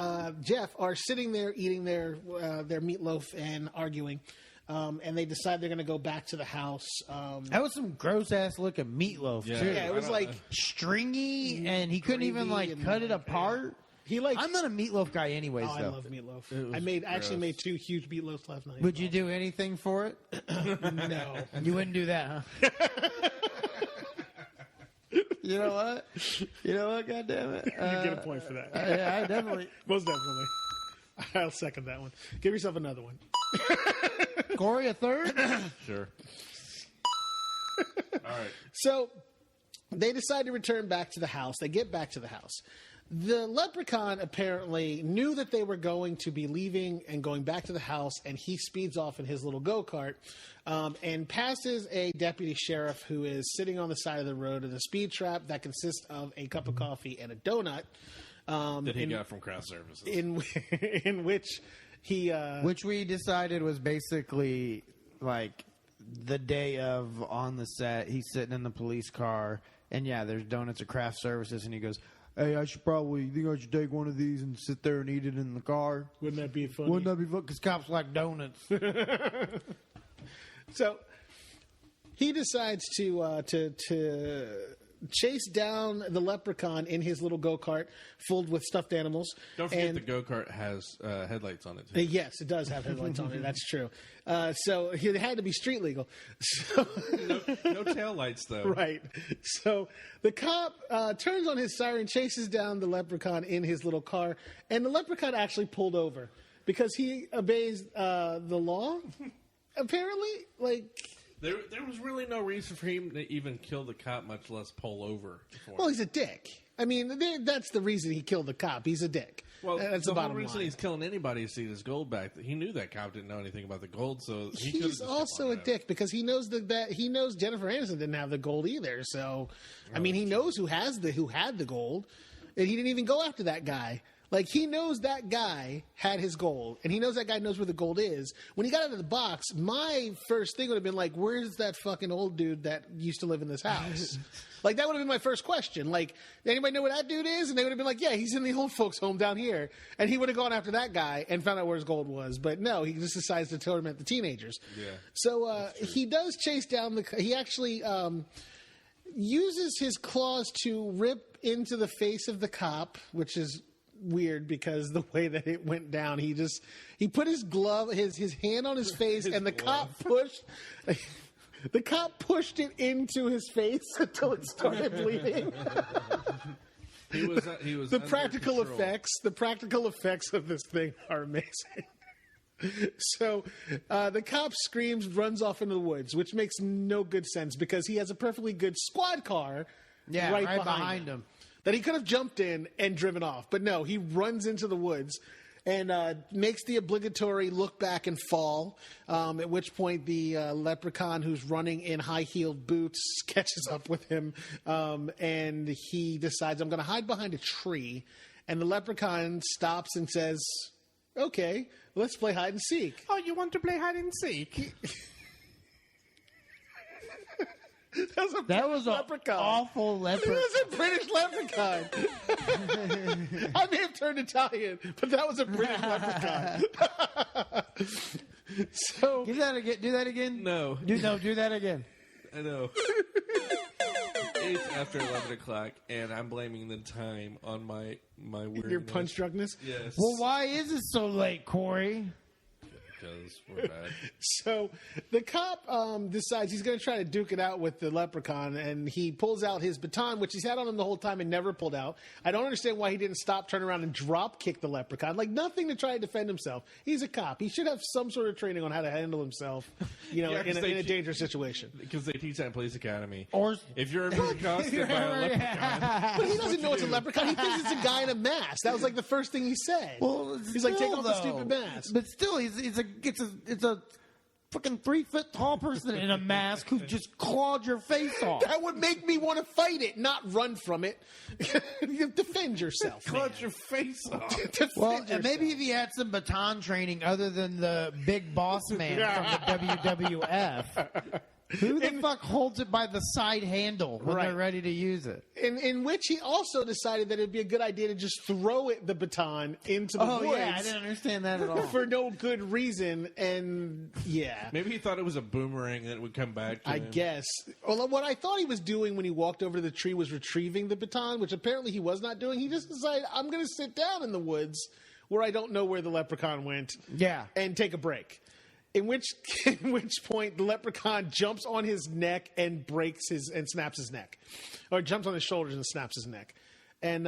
Speaker 3: Jeff are sitting there eating their meatloaf and arguing. And they decide they're going to go back to the house.
Speaker 2: That was some gross ass looking meatloaf too.
Speaker 3: Yeah, it was like
Speaker 2: stringy, and he couldn't even cut it apart. I'm not a meatloaf guy, anyways.
Speaker 3: Oh,
Speaker 2: though.
Speaker 3: I love meatloaf. I actually made 2 huge meatloafs last night.
Speaker 2: Would you do anything for it?
Speaker 3: No,
Speaker 2: you wouldn't do that, huh? You know what? God damn it!
Speaker 3: You get a point for that.
Speaker 2: Yeah, I definitely,
Speaker 3: most definitely. I'll second that one. Give yourself another one.
Speaker 2: Corey, a third?
Speaker 4: Sure. All right.
Speaker 3: So they decide to return back to the house. They get back to the house. The leprechaun apparently knew that they were going to be leaving and going back to the house, and he speeds off in his little go-kart and passes a deputy sheriff who is sitting on the side of the road in a speed trap that consists of a cup of coffee and a donut.
Speaker 4: That he got from craft services.
Speaker 3: In which he...
Speaker 2: which we decided was basically like the day of on the set. He's sitting in the police car, and yeah, there's donuts at craft services, and he goes, hey, I should take one of these and sit there and eat it in the car.
Speaker 3: Wouldn't that be funny?
Speaker 2: Wouldn't that be fun? Because cops like donuts.
Speaker 3: So he decides to chase down the leprechaun in his little go-kart filled with stuffed animals.
Speaker 4: Don't forget the go-kart has headlights on it, too.
Speaker 3: Yes, it does have headlights on it. That's true. So it had to be street legal. So,
Speaker 4: no tail lights, though.
Speaker 3: Right. So the cop turns on his siren, chases down the leprechaun in his little car, and the leprechaun actually pulled over because he obeys the law, apparently.
Speaker 4: There was really no reason for him to even kill the cop, much less pull over.
Speaker 3: Well, he's a dick. I mean, that's the reason he killed the cop. He's a dick.
Speaker 4: Well,
Speaker 3: that's
Speaker 4: the
Speaker 3: the
Speaker 4: whole
Speaker 3: bottom
Speaker 4: reason
Speaker 3: line.
Speaker 4: he's killing anybody is to see his gold back. He knew that cop didn't know anything about the gold, so
Speaker 3: he's also a dick because he knows that he knows Jennifer Aniston didn't have the gold either. So, I mean, he knows who had the gold, and he didn't even go after that guy. Like, he knows that guy had his gold, and he knows that guy knows where the gold is. When he got out of the box, my first thing would have been like, where's that fucking old dude that used to live in this house? Like, that would have been my first question. Like, anybody know where that dude is? And they would have been like, yeah, he's in the old folks' home down here. And he would have gone after that guy and found out where his gold was. But no, he just decides to torment the teenagers.
Speaker 4: Yeah.
Speaker 3: So he does chase down he actually uses his claws to rip into the face of the cop, which is weird because the way that it went down, he put his glove, his hand on his face, and the cop pushed it into his face until it started bleeding.
Speaker 4: He was
Speaker 3: The
Speaker 4: under
Speaker 3: practical
Speaker 4: control.
Speaker 3: effects of this thing are amazing. So the cop screams, runs off into the woods, which makes no good sense because he has a perfectly good squad car right behind him that he could have jumped in and driven off. But no, he runs into the woods and makes the obligatory look back and fall, at which point the leprechaun who's running in high-heeled boots catches up with him, and he decides, I'm going to hide behind a tree. And the leprechaun stops and says, okay, let's play hide and seek.
Speaker 4: Oh, you want to play hide and seek?
Speaker 3: That was an
Speaker 2: awful leprechaun.
Speaker 3: It was a British leprechaun. I may have turned Italian, but that was a British leprechaun. So
Speaker 2: Do that again. Do that again.
Speaker 4: No.
Speaker 2: Do that again.
Speaker 4: I know. It's after 11 o'clock, and I'm blaming the time on my weirdness.
Speaker 3: your punch drunkenness.
Speaker 4: Yes.
Speaker 2: Well, why is it so late, Corey?
Speaker 4: Because we're bad.
Speaker 3: So the cop decides he's going to try to duke it out with the leprechaun, and he pulls out his baton, which he's had on him the whole time and never pulled out. I don't understand why he didn't stop, turn around, and drop kick the leprechaun. Like, nothing to try to defend himself. He's a cop. He should have some sort of training on how to handle himself,
Speaker 4: Yeah,
Speaker 3: in a dangerous situation.
Speaker 4: Because they teach that in police academy.
Speaker 2: Or
Speaker 4: If you're ever accosted by a leprechaun,
Speaker 3: But he doesn't know it's a leprechaun. He thinks it's a guy in a mask. That was like the first thing he said.
Speaker 2: Well,
Speaker 3: he's like, take
Speaker 2: still,
Speaker 3: off the stupid mask.
Speaker 2: But still, it's a fucking 3 foot tall person in a mask who just clawed your face off.
Speaker 3: That would make me want to fight it, not run from it. Defend yourself. man.
Speaker 4: cut your face off.
Speaker 3: Defend
Speaker 2: Well,
Speaker 3: yourself.
Speaker 2: and maybe if he had some baton training other than the big boss man from the WWF. Who the fuck holds it by the side handle when
Speaker 3: Right.
Speaker 2: they're ready to use it?
Speaker 3: In which he also decided that it'd be a good idea to just throw the baton into the woods
Speaker 2: yeah, I didn't understand that at all.
Speaker 3: for no good reason. And yeah,
Speaker 4: Maybe he thought it was a boomerang that would come back to
Speaker 3: I
Speaker 4: him.
Speaker 3: guess. Well, what I thought he was doing when he walked over to the tree was retrieving the baton, which apparently he was not doing. He just decided, I'm going to sit down in the woods where I don't know where the leprechaun went.
Speaker 2: Yeah.
Speaker 3: And take a break. In which point the leprechaun jumps on his neck and snaps his neck, or jumps on his shoulders and snaps his neck, and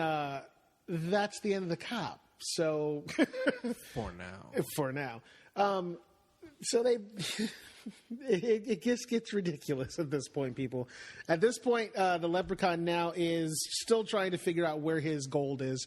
Speaker 3: that's the end of the cop. So for now, so they. It just gets ridiculous at this point, people. At this point, the leprechaun now is still trying to figure out where his gold is.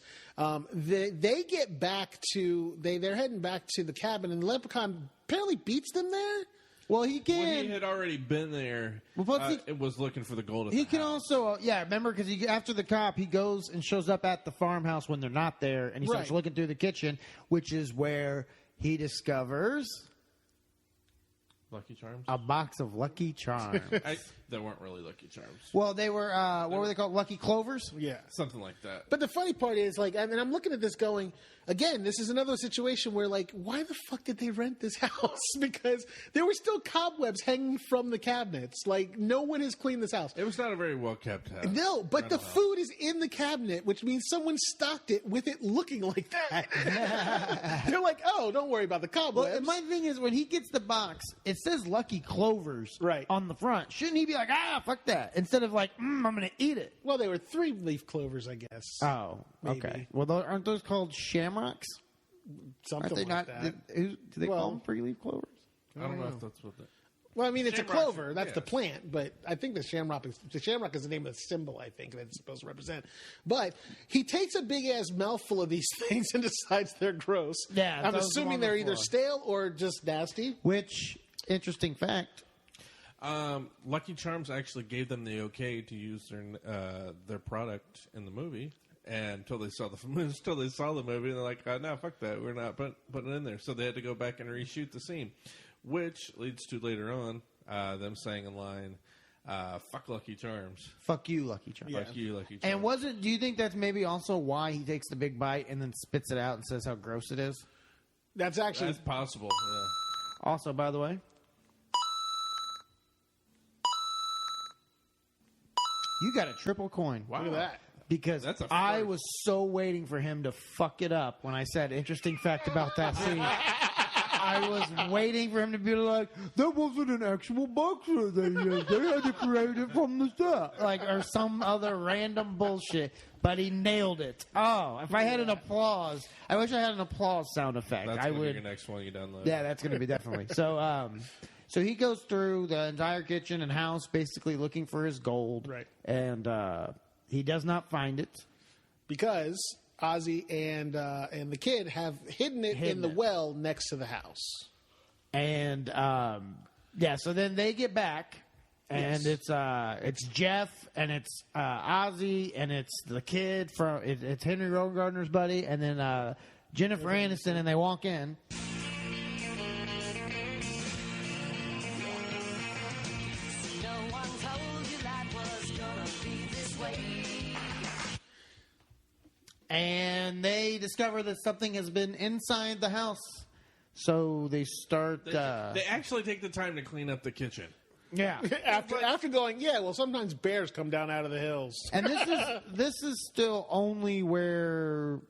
Speaker 3: They get back to they're heading back to the cabin, and the leprechaun apparently beats them there.
Speaker 2: Well, he can.
Speaker 4: When he had already been there,
Speaker 2: Well, plus
Speaker 4: it was looking for the gold. At
Speaker 2: He
Speaker 4: the
Speaker 2: can
Speaker 4: house.
Speaker 2: also, remember, because after the cop, he goes and shows up at the farmhouse when they're not there, and he starts
Speaker 3: Right.
Speaker 2: looking through the kitchen, which is where he discovers
Speaker 4: Lucky Charms.
Speaker 2: a box of Lucky Charms.
Speaker 4: They weren't really Lucky Charms.
Speaker 2: Well, they were, what were they called? Lucky Clovers?
Speaker 3: Yeah.
Speaker 4: Something like that.
Speaker 3: But the funny part is, like, I mean, I'm looking at this going, again, this is another situation where, like, why the fuck did they rent this house? Because there were still cobwebs hanging from the cabinets. Like, no one has cleaned this house.
Speaker 4: It was not a very well kept house.
Speaker 3: No, but the food is in the cabinet, which means someone stocked it with it looking like that. They're like, oh, don't worry about the
Speaker 2: Well,
Speaker 3: cobwebs.
Speaker 2: and my thing is, when he gets the box, it says Lucky Clovers
Speaker 3: Right.
Speaker 2: on the front. Shouldn't he be like, fuck that, instead of like, I'm going to eat it?
Speaker 3: Well, they were 3-leaf clovers, I guess.
Speaker 2: Oh,
Speaker 3: Maybe.
Speaker 2: okay. Well, aren't those called shamrocks?
Speaker 3: Something
Speaker 2: Aren't they
Speaker 3: like
Speaker 2: not?
Speaker 3: that.
Speaker 2: Do they
Speaker 3: Well-
Speaker 2: call them 3-leaf clovers?
Speaker 4: I don't know if that's what that.
Speaker 3: Well, I mean, it's
Speaker 4: Shamrocks,
Speaker 3: a clover. That's
Speaker 4: yeah.
Speaker 3: the plant. But I think the shamrock is the name of the symbol, I think, that it's supposed to represent. But he takes a big-ass mouthful of these things and decides they're gross.
Speaker 2: Yeah,
Speaker 3: I'm
Speaker 2: throws them
Speaker 3: assuming
Speaker 2: on the
Speaker 3: they're either
Speaker 2: floor.
Speaker 3: stale or just nasty.
Speaker 2: Which, interesting fact,
Speaker 4: Lucky Charms actually gave them the okay to use their product in the movie, and until they saw the movie, they're like, no, fuck that, we're not putting it in there. So they had to go back and reshoot the scene, which leads to later on them saying in line, "Fuck Lucky Charms,
Speaker 2: fuck you, Lucky Charms.
Speaker 4: fuck you, Lucky Charms."
Speaker 2: And do you think that's maybe also why he takes the big bite and then spits it out and says how gross it is?
Speaker 3: That's actually
Speaker 4: That's possible. Yeah.
Speaker 2: Also, by the way, you got a triple coin.
Speaker 4: Wow.
Speaker 3: look at that.
Speaker 2: because
Speaker 4: That's a
Speaker 2: I
Speaker 4: first.
Speaker 2: was so waiting for him to fuck it up when I said interesting fact about that scene. I was waiting for him to be like, that wasn't an actual boxer. They had to create it from the start. Like, or some other random bullshit. But he nailed it. Oh, if I had an applause, I wish I had an applause sound effect.
Speaker 4: That's
Speaker 2: I
Speaker 4: gonna
Speaker 2: would.
Speaker 4: be your next one you download.
Speaker 2: Yeah, that's going to be definitely. So, so he goes through the entire kitchen and house, basically looking for his gold.
Speaker 3: Right.
Speaker 2: And he does not find it.
Speaker 3: Because Ozzy and the kid have hidden it in the well next to the house.
Speaker 2: And yeah, so then they get back, and it's Jeff, and it's Ozzy, and it's the kid from it's Henry Rodengartner's buddy, and then Jennifer Aniston, and they walk in. And they discover that something has been inside the house. So they start...
Speaker 4: They actually take the time to clean up the kitchen.
Speaker 2: yeah.
Speaker 3: After going, well, sometimes bears come down out of the hills.
Speaker 2: And this is still only where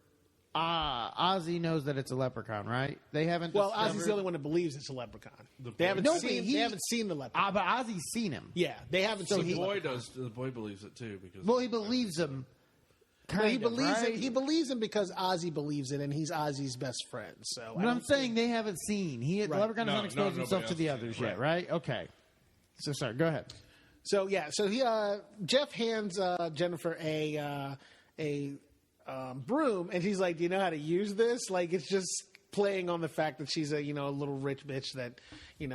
Speaker 2: Ozzy knows that it's a leprechaun, right? They haven't
Speaker 3: Well,
Speaker 2: discovered...
Speaker 3: Ozzy's the only one that believes it's a leprechaun.
Speaker 4: They haven't
Speaker 3: They haven't seen the leprechaun.
Speaker 2: but Ozzy's seen him.
Speaker 3: Yeah, they haven't
Speaker 2: So
Speaker 3: seen
Speaker 4: The
Speaker 3: the
Speaker 4: boy
Speaker 3: leprechaun.
Speaker 4: does. The boy believes it too because.
Speaker 2: Well, he believes him.
Speaker 3: Well, he believes
Speaker 2: right?
Speaker 3: it. He believes him because Ozzy believes it, and he's Ozzy's best friend. So,
Speaker 2: But I'm saying they haven't seen. The leprechaun
Speaker 4: No,
Speaker 2: hasn't exposed
Speaker 4: no,
Speaker 2: himself
Speaker 4: nobody
Speaker 2: to the
Speaker 4: else has
Speaker 2: others
Speaker 4: seen it,
Speaker 2: yet, right? Okay. So sorry. Go ahead.
Speaker 3: So he Jeff hands Jennifer a broom, and she's like, "Do you know how to use this?" Like, it's just playing on the fact that she's a little rich bitch that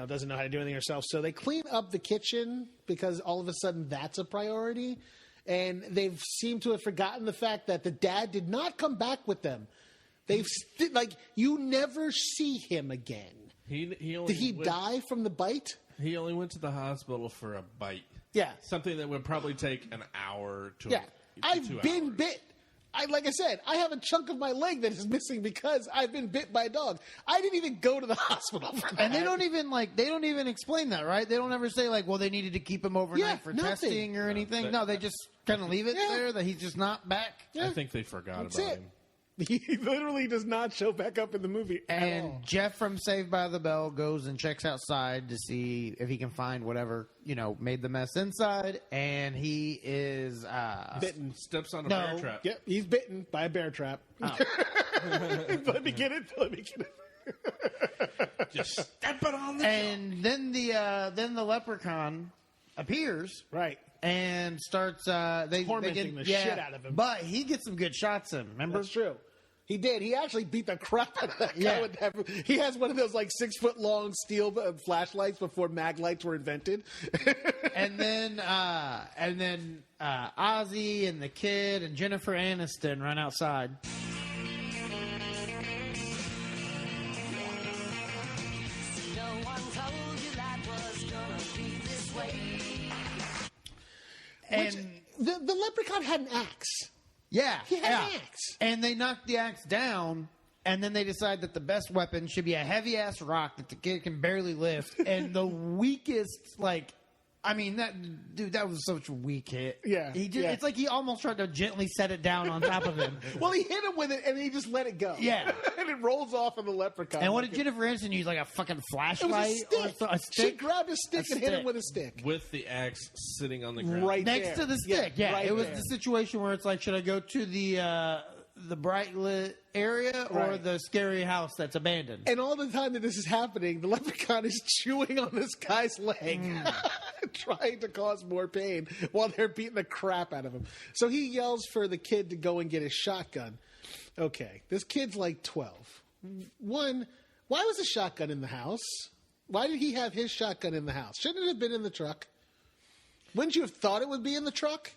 Speaker 3: doesn't know how to do anything herself. So they clean up the kitchen because all of a sudden that's a priority. And they've seemed to have forgotten the fact that the dad did not come back with them. They've you never see him again.
Speaker 4: He only
Speaker 3: Did he die from the bite?
Speaker 4: He only went to the hospital for a bite.
Speaker 3: Yeah.
Speaker 4: Something that would probably take an hour to
Speaker 3: Yeah.
Speaker 4: to
Speaker 3: I've
Speaker 4: 2
Speaker 3: been
Speaker 4: hours.
Speaker 3: bit. Like I said, I have a chunk of my leg that is missing because I've been bit by a dog. I didn't even go to the hospital for that.
Speaker 2: And they don't even explain that, right? They don't ever say well, they needed to keep him overnight for
Speaker 3: nothing.
Speaker 2: testing or anything. No, they just kind of leave it there that he's just not back.
Speaker 4: I think they forgot
Speaker 3: That's
Speaker 4: about
Speaker 3: it.
Speaker 4: him.
Speaker 3: He literally does not show back up in the movie at all.
Speaker 2: And Jeff from Saved by the Bell goes and checks outside to see if he can find whatever, made the mess inside. And he is
Speaker 3: Bitten.
Speaker 4: Steps on a
Speaker 2: No.
Speaker 4: bear trap.
Speaker 3: Yep, he's bitten by a bear trap. Let me get it.
Speaker 4: Just step it on the
Speaker 2: And then the leprechaun appears
Speaker 3: Right.
Speaker 2: and starts
Speaker 3: Tormenting the shit out of him.
Speaker 2: But he gets some good shots in. Remember?
Speaker 3: That's true. He did. He actually beat the crap out of that guy.
Speaker 2: Yeah.
Speaker 3: With that. He has one of those 6 foot long steel flashlights before mag lights were invented.
Speaker 2: And then Ozzy and the kid and Jennifer Aniston run outside.
Speaker 3: Which,
Speaker 2: And
Speaker 3: the leprechaun had an axe.
Speaker 2: yeah,
Speaker 3: He had
Speaker 2: yeah.
Speaker 3: an axe.
Speaker 2: And they knock the axe down, and then they decide that the best weapon should be a heavy ass rock that the kid can barely lift, and the weakest that was such a weak hit.
Speaker 3: Yeah,
Speaker 2: he did.
Speaker 3: yeah.
Speaker 2: It's like he almost tried to gently set it down on top of him.
Speaker 3: Well, he hit him with it, and he just let it go.
Speaker 2: Yeah.
Speaker 3: And it rolls off of the leprechaun.
Speaker 2: And what did Jennifer Aniston use? Like a fucking
Speaker 3: It
Speaker 2: flashlight
Speaker 3: was a stick. She grabbed a stick and hit him
Speaker 2: stick.
Speaker 3: with a stick.
Speaker 4: with the axe sitting on the ground.
Speaker 3: Right
Speaker 2: next
Speaker 3: there.
Speaker 2: to the stick. Yeah,
Speaker 3: right
Speaker 2: it was
Speaker 3: there.
Speaker 2: the situation where it's like, should I go to the bright lit area or
Speaker 3: Right.
Speaker 2: the scary house that's abandoned?
Speaker 3: And all the time that this is happening, the leprechaun is chewing on this guy's leg, trying to cause more pain while they're beating the crap out of him. So he yells for the kid to go and get his shotgun. Okay, this kid's like 12. One, why was a shotgun in the house? Why did he have his shotgun in the house? Shouldn't it have been in the truck? Wouldn't you have thought it would be in the truck?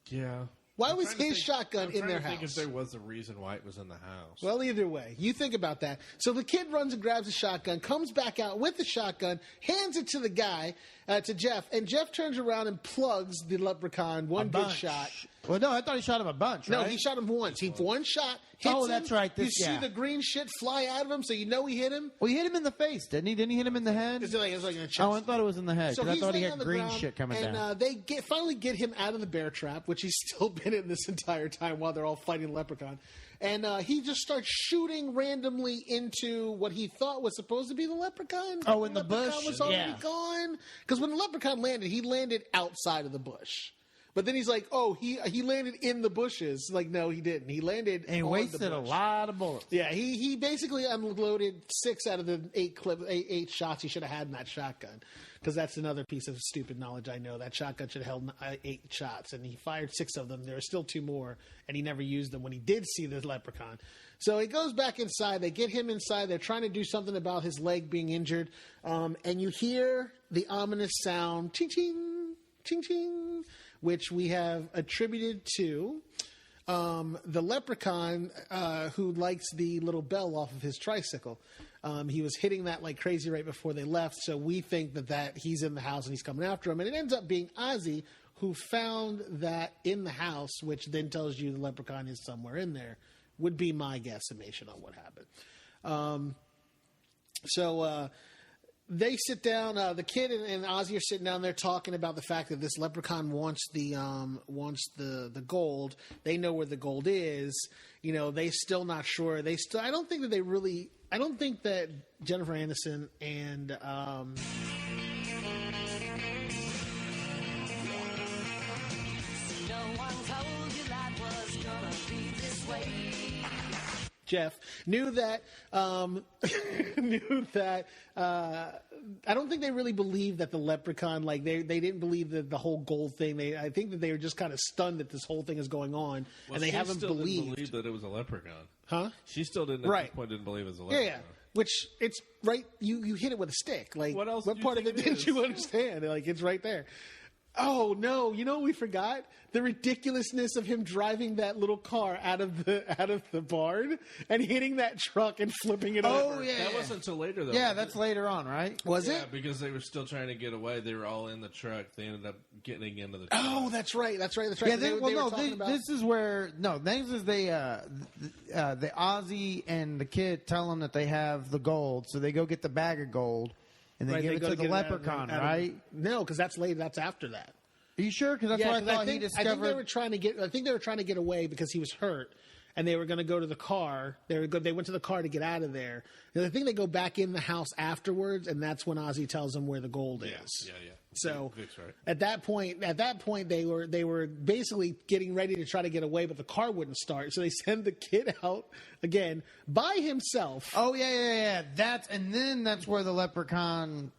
Speaker 4: Yeah.
Speaker 3: Why
Speaker 4: I'm
Speaker 3: was
Speaker 4: trying to
Speaker 3: his
Speaker 4: think-
Speaker 3: shotgun
Speaker 4: I'm
Speaker 3: in
Speaker 4: trying
Speaker 3: their
Speaker 4: to think
Speaker 3: house?
Speaker 4: if there was a reason why it was in the house.
Speaker 3: Well, either way, you think about that. So the kid runs and grabs a shotgun, comes back out with the shotgun, hands it to the guy, to Jeff, and Jeff turns around and plugs the leprechaun one good
Speaker 2: bunch.
Speaker 3: shot.
Speaker 2: Well, no, I thought he shot him a bunch, right?
Speaker 3: No, he shot him once. One shot hits him.
Speaker 2: That's right.
Speaker 3: You see the green shit fly out of him, so you know he hit him.
Speaker 2: Well, he hit him in the face, didn't he? Didn't he hit him in the head?
Speaker 3: It was like in the chest.
Speaker 2: Oh, I thought it was in the head, because I thought he had green
Speaker 3: ground,
Speaker 2: shit coming down.
Speaker 3: And they finally get him out of the bear trap, which he's still been in this entire time while they're all fighting the leprechaun. And he just starts shooting randomly into what he thought was supposed to be the leprechaun.
Speaker 2: Oh, in the
Speaker 3: leprechaun
Speaker 2: bush?
Speaker 3: was already
Speaker 2: Yeah.
Speaker 3: gone. Because when the leprechaun landed, he landed outside of the bush. But then he's like, oh, he landed in the bushes. Like, no, he didn't. He landed
Speaker 2: And he
Speaker 3: on
Speaker 2: wasted
Speaker 3: the
Speaker 2: a
Speaker 3: bush.
Speaker 2: lot of bullets.
Speaker 3: Yeah, he basically unloaded 6 out of the 8 shots he should have had in that shotgun. Because that's another piece of stupid knowledge I know. That shotgun should have held 8 shots, and he fired 6 of them. There are still 2 more, and he never used them when he did see the leprechaun. So he goes back inside. They get him inside. They're trying to do something about his leg being injured. And you hear the ominous sound, ching-ching, ching-ching, which we have attributed to the leprechaun who likes the little bell off of his tricycle. He was hitting that like crazy right before they left, so we think that he's in the house and he's coming after him. And it ends up being Ozzy who found that in the house, which then tells you the leprechaun is somewhere in there, would be my guesstimation on what happened. So they sit down. The kid and Ozzy are sitting down there talking about the fact that this leprechaun wants the gold. They know where the gold is. You know, they still not sure. I don't think that they really. I don't think that Jennifer Aniston and Jeff knew that. I don't think they really believed that the leprechaun, like they didn't believe that the whole gold thing. I think that they were just kind of stunned that this whole thing is going on, and they haven't
Speaker 4: still
Speaker 3: believed.
Speaker 4: Didn't believe that it was a leprechaun.
Speaker 3: Huh?
Speaker 4: She still didn't. At this point, didn't believe it was a leprechaun.
Speaker 3: Yeah. Which it's right. You hit it with a stick. Like
Speaker 4: what else?
Speaker 3: What part of it didn't you understand? Like it's right there. Oh no! You know what we forgot? The ridiculousness of him driving that little car out of the barn and hitting that truck and flipping it over.
Speaker 2: Oh yeah,
Speaker 4: that wasn't until later though.
Speaker 2: Yeah, that's later on, right?
Speaker 3: Was it?
Speaker 4: Yeah, because they were still trying to get away. They were all in the truck. They ended up getting into the truck.
Speaker 3: Oh, that's right. That's right.
Speaker 2: Yeah, this is where this is the Ozzy and the kid tell them that they have the gold, so they go get the bag of gold. And they give it to the leprechaun, right?
Speaker 3: No, because that's later. That's after that.
Speaker 2: Are you sure? Because that's what I thought he discovered.
Speaker 3: I think they were trying to get. I think they were trying to get away because he was hurt, and they were going to go to the car. They went to the car to get out of there. And I think they go back in the house afterwards, and that's when Ozzy tells them where the gold is.
Speaker 4: Yeah.
Speaker 3: So
Speaker 4: Vic's right.
Speaker 3: at that point, they were basically getting ready to try to get away, but the car wouldn't start. So they send the kid out again by himself.
Speaker 2: Oh yeah. That's where the leprechaun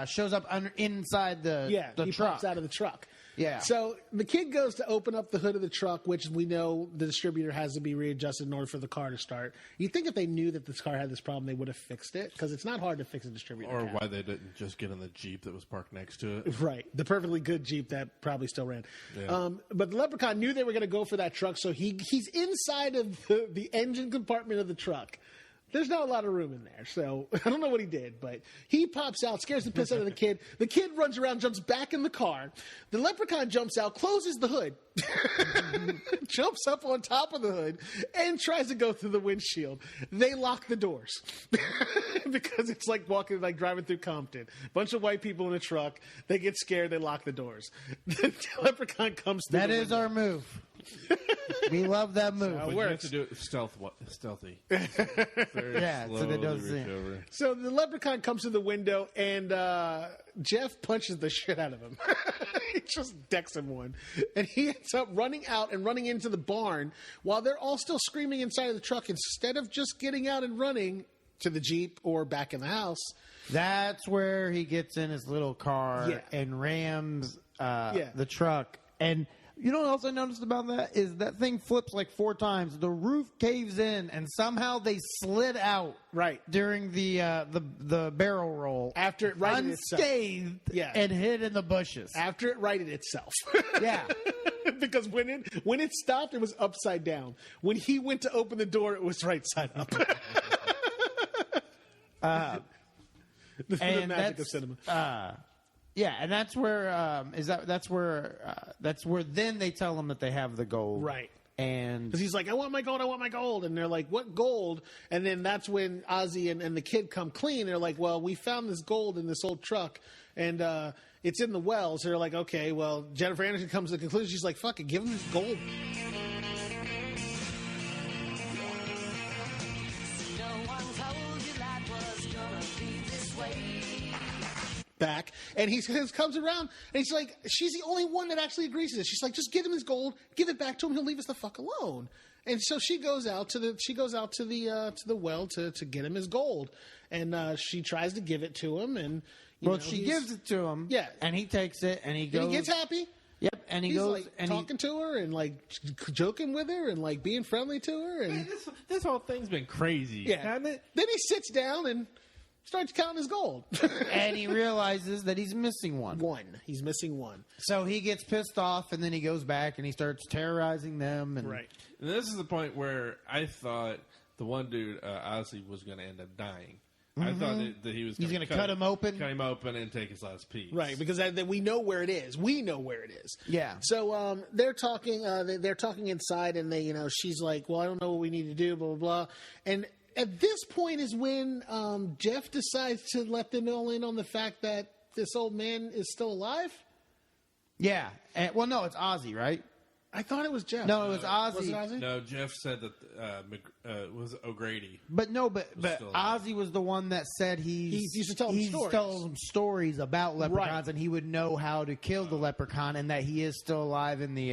Speaker 2: shows up inside the
Speaker 3: he
Speaker 2: truck.
Speaker 3: pops out of the truck.
Speaker 2: Yeah.
Speaker 3: So the kid goes to open up the hood of the truck, which we know the distributor has to be readjusted in order for the car to start. You'd think if they knew that this car had this problem, they would have fixed it, because it's not hard to fix a distributor.
Speaker 4: Or why they didn't just get in the Jeep that was parked next to it.
Speaker 3: Right. The perfectly good Jeep that probably still ran.
Speaker 4: Yeah.
Speaker 3: But the leprechaun knew they were going to go for that truck, so he's inside of the engine compartment of the truck. There's not a lot of room in there, so I don't know what he did, but he pops out, scares the piss out of the kid. The kid runs around, jumps back in the car. The leprechaun jumps out, closes the hood, jumps up on top of the hood, and tries to go through the windshield. They lock the doors because it's like driving through Compton. Bunch of white people in a truck. They get scared. They lock the doors. The leprechaun comes through.
Speaker 2: That is our move. We love that move.
Speaker 4: But you have to do it stealthy.
Speaker 2: Yeah, so they don't see it.
Speaker 3: So the leprechaun comes to the window, and Jeff punches the shit out of him. He just decks him one. And he ends up running out and running into the barn while they're all still screaming inside of the truck. Instead of just getting out and running to the Jeep or back in the house.
Speaker 2: That's where he gets in his little car and rams the truck. And you know what else I noticed about that is that thing flips like 4 times. The roof caves in, and somehow they slid out during the barrel roll
Speaker 3: after it righted
Speaker 2: unscathed
Speaker 3: itself.
Speaker 2: And hid in the bushes
Speaker 3: after it righted itself.
Speaker 2: Yeah,
Speaker 3: because when it stopped, it was upside down. When he went to open the door, it was right side up. The magic of cinema.
Speaker 2: Yeah, and that's where that's where then they tell him that they have the gold.
Speaker 3: Right.
Speaker 2: And
Speaker 3: because he's like, I want my gold. And they're like, what gold? And then that's when Ozzy and the kid come clean. They're like, well, we found this gold in this old truck, and it's in the well. So they're like, okay, well, Jennifer Aniston comes to the conclusion. She's like, fuck it, give him his gold. Back, and he comes around, and he's like, she's the only one that actually agrees to this. She's like, just give him his gold, give it back to him, he'll leave us the fuck alone. And so she goes out to the well to get him his gold, and she tries to give it to him, and
Speaker 2: she gives it to him,
Speaker 3: yeah,
Speaker 2: and he takes it, and he goes,
Speaker 3: and he gets happy.
Speaker 2: Yep, and he
Speaker 3: he's
Speaker 2: goes
Speaker 3: like
Speaker 2: and
Speaker 3: talking to her and like joking with her and like being friendly to her, and
Speaker 4: this whole thing's been crazy, hasn't it?
Speaker 3: Then he sits down and starts counting his gold.
Speaker 2: And he realizes that he's missing one.
Speaker 3: He's missing one.
Speaker 2: So he gets pissed off, and then he goes back and he starts terrorizing them. And
Speaker 3: right.
Speaker 4: And this is the point where I thought the one dude, Ozzy, was going to end up dying. Mm-hmm. I thought that he was
Speaker 2: going to cut him open?
Speaker 4: Cut him open and take his last piece.
Speaker 3: Right, because we know where it is. We know where it is.
Speaker 2: Yeah.
Speaker 3: So they're talking. They're talking inside, and she's like, "Well, I don't know what we need to do." Blah blah blah. And at this point is when Jeff decides to let them all in on the fact that this old man is still alive.
Speaker 2: Yeah. Well, no, it's Ozzy, right?
Speaker 3: I thought it was Jeff.
Speaker 2: No, it was Ozzy.
Speaker 3: Was it Ozzy?
Speaker 4: No, Jeff said that was O'Grady.
Speaker 2: But Ozzy was the one that said he
Speaker 3: used to tell them
Speaker 2: stories about leprechauns, and he would know how to kill the leprechaun, and that he is still alive in the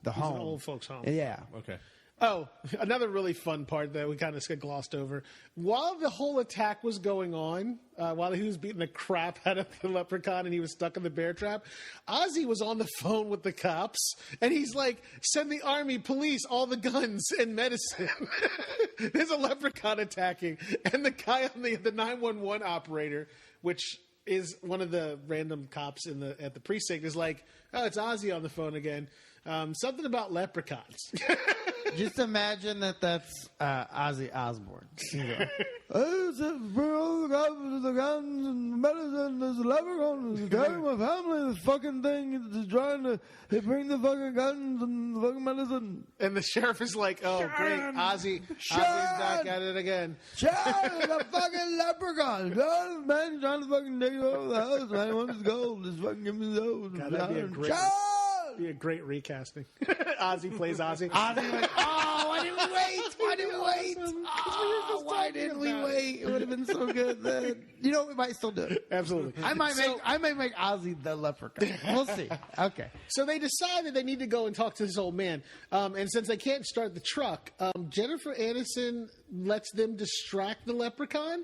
Speaker 2: home,
Speaker 3: an old folks' home.
Speaker 2: Yeah.
Speaker 4: Okay.
Speaker 3: Oh, another really fun part that we kind of glossed over. While the whole attack was going on, while he was beating the crap out of the leprechaun and he was stuck in the bear trap, Ozzy was on the phone with the cops, and he's like, send the army, police, all the guns and medicine. There's a leprechaun attacking. And the guy on the 911 operator, which is one of the random cops at the precinct, is like, oh, it's Ozzy on the phone again. Something about leprechauns.
Speaker 2: Just imagine that's Ozzy Osbourne. The guns and medicine. There's a leprechaun. Carrying my family. This fucking thing is trying to bring the fucking guns and the fucking medicine.
Speaker 3: And the sheriff is like, "Oh, great, Ozzy's back at it again."
Speaker 2: The fucking leprechaun. God, man, trying to fucking take it over the house. Man, he wants his gold. Just fucking give me the gold.
Speaker 3: God, that'd be a great recasting. Ozzy plays Ozzy.
Speaker 2: Ozzy like, oh, why didn't we wait? Why didn't we wait? Oh, why didn't we wait? It would have been so good then. You know, we might still do it.
Speaker 3: Absolutely.
Speaker 2: I might make Ozzy the leprechaun. We'll see. Okay.
Speaker 3: So they decide that they need to go and talk to this old man. And since they can't start the truck, Jennifer Aniston lets them distract the leprechaun.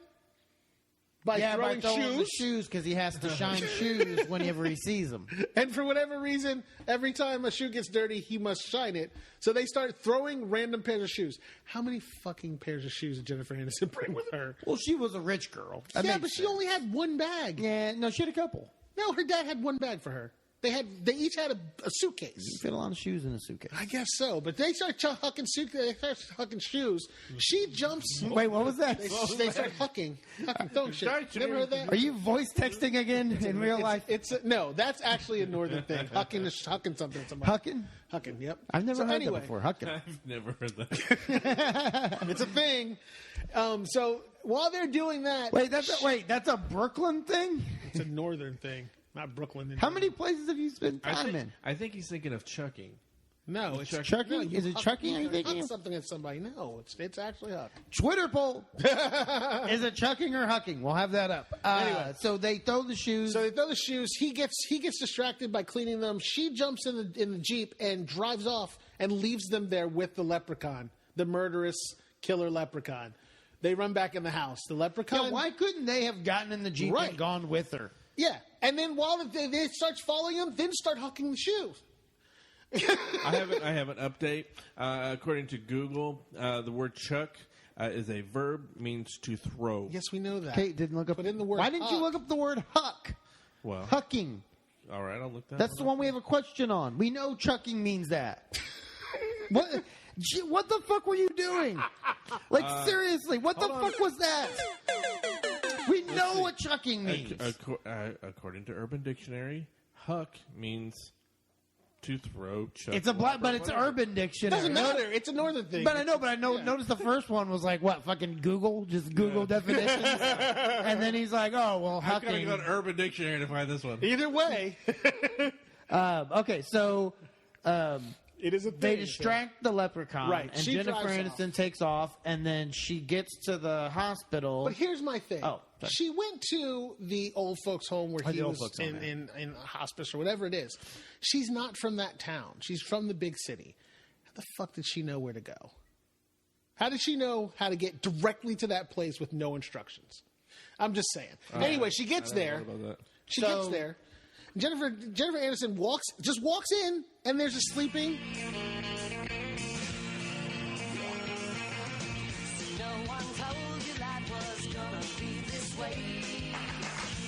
Speaker 3: By throwing
Speaker 2: shoes because he has to shine shoes whenever he sees them.
Speaker 3: And for whatever reason, every time a shoe gets dirty, he must shine it. So they start throwing random pairs of shoes. How many fucking pairs of shoes did Jennifer Aniston bring with her?
Speaker 2: Well, she was a rich girl.
Speaker 3: But she only had one bag.
Speaker 2: Yeah, no, she had a couple.
Speaker 3: No, her dad had one bag for her. They each had a suitcase.
Speaker 2: You fit a lot of shoes in a suitcase.
Speaker 3: I guess so. But they start hucking shoes. She jumps.
Speaker 2: Wait, what was that?
Speaker 3: They start hucking throwing shit. Never heard that?
Speaker 2: Are you voice texting again in real life?
Speaker 3: No, that's actually a northern thing. Hucking something at somebody. Hucking, yep.
Speaker 2: I've never heard that before. Hucking.
Speaker 4: I've never heard that.
Speaker 3: It's a thing. So while they're doing that,
Speaker 2: that's a Brooklyn thing.
Speaker 3: It's a northern thing. Not Brooklyn.
Speaker 2: How many places have you spent time in?
Speaker 4: I think he's thinking of chucking.
Speaker 3: No, it's
Speaker 2: chucking. No, is it chucking? Are you thinking
Speaker 3: huck something at somebody? No, it's actually huck.
Speaker 2: Twitter poll: is it chucking or hucking? We'll have that up. Anyway, so they throw the shoes.
Speaker 3: He gets distracted by cleaning them. She jumps in the Jeep and drives off and leaves them there with the leprechaun, the murderous killer leprechaun. They run back in the house. The leprechaun.
Speaker 2: Yeah, why couldn't they have gotten in the Jeep and gone with her?
Speaker 3: Yeah, and then while they start following him, then start hucking the shoes.
Speaker 4: I have an update. According to Google, the word chuck is a verb, means to throw.
Speaker 3: Yes, we know that.
Speaker 2: Kate didn't look up.
Speaker 3: Put in the word
Speaker 2: Why didn't you look up the word huck?
Speaker 4: Well,
Speaker 2: hucking.
Speaker 4: All right, I'll look that.
Speaker 2: That's the one we have a question on. We know chucking means that. What? What the fuck were you doing? Like seriously, what the fuck was that? We know what chucking means.
Speaker 4: According to Urban Dictionary, huck means to throw, chuck.
Speaker 2: It's but it's Urban Dictionary.
Speaker 3: Doesn't matter. It's a northern thing.
Speaker 2: But I know. Notice the first one was like what? Fucking Google, just Google definitions, and then he's like, oh well,
Speaker 4: How can I
Speaker 2: hucking.
Speaker 4: go to Urban Dictionary to find this one?
Speaker 3: Either way,
Speaker 2: Okay, so.
Speaker 3: it is a thing.
Speaker 2: They distract the leprechaun,
Speaker 3: Right,
Speaker 2: and
Speaker 3: she
Speaker 2: Jennifer
Speaker 3: drives
Speaker 2: Aniston takes off, and then she gets to the hospital.
Speaker 3: But here's my thing.
Speaker 2: Oh, sorry.
Speaker 3: She went to the old folks' home where he
Speaker 2: the old
Speaker 3: was
Speaker 2: folks' home,
Speaker 3: in hospice or whatever it is. She's not from that town. She's from the big city. How the fuck did she know where to go? How did she know how to get directly to that place with no instructions? I'm just saying. Anyway, she gets there. She gets there. Jennifer Aniston walks in, and there's a sleeping.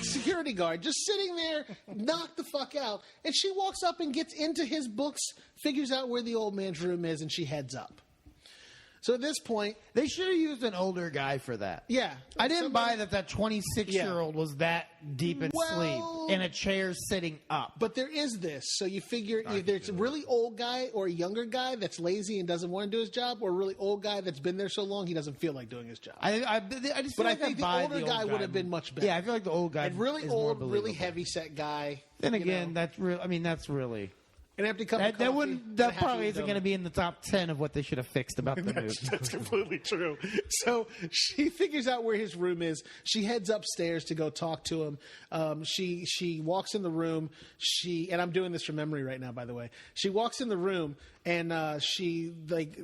Speaker 3: Security guard just sitting there, knocked the fuck out, and she walks up and gets into his books, figures out where the old man's room is, and she heads up. So at this point,
Speaker 2: They should have used an older guy for that.
Speaker 3: yeah,
Speaker 2: I didn't buy that 26-year-old was that deep in sleep in a chair sitting up.
Speaker 3: But there is this. So you figure either it's a really old guy or a younger guy that's lazy and doesn't want to do his job, or a really old guy that's been there so long he doesn't feel like doing his job.
Speaker 2: I just
Speaker 3: But
Speaker 2: feel
Speaker 3: I
Speaker 2: like
Speaker 3: think the
Speaker 2: buy
Speaker 3: older
Speaker 2: old
Speaker 3: guy would have been much better.
Speaker 2: Yeah, I feel like the old guy
Speaker 3: And really
Speaker 2: is more
Speaker 3: old, really
Speaker 2: believable.
Speaker 3: heavy set guy.
Speaker 2: Then
Speaker 3: you
Speaker 2: again,
Speaker 3: know,
Speaker 2: that's real. I mean, that's really
Speaker 3: and have to come.
Speaker 2: that probably isn't going to be in the top 10 of what they should have fixed about the movie.
Speaker 3: That's completely true. So she figures out where his room is. She heads upstairs to go talk to him. She walks in the room. And I'm doing this from memory right now, by the way. She walks in the room and she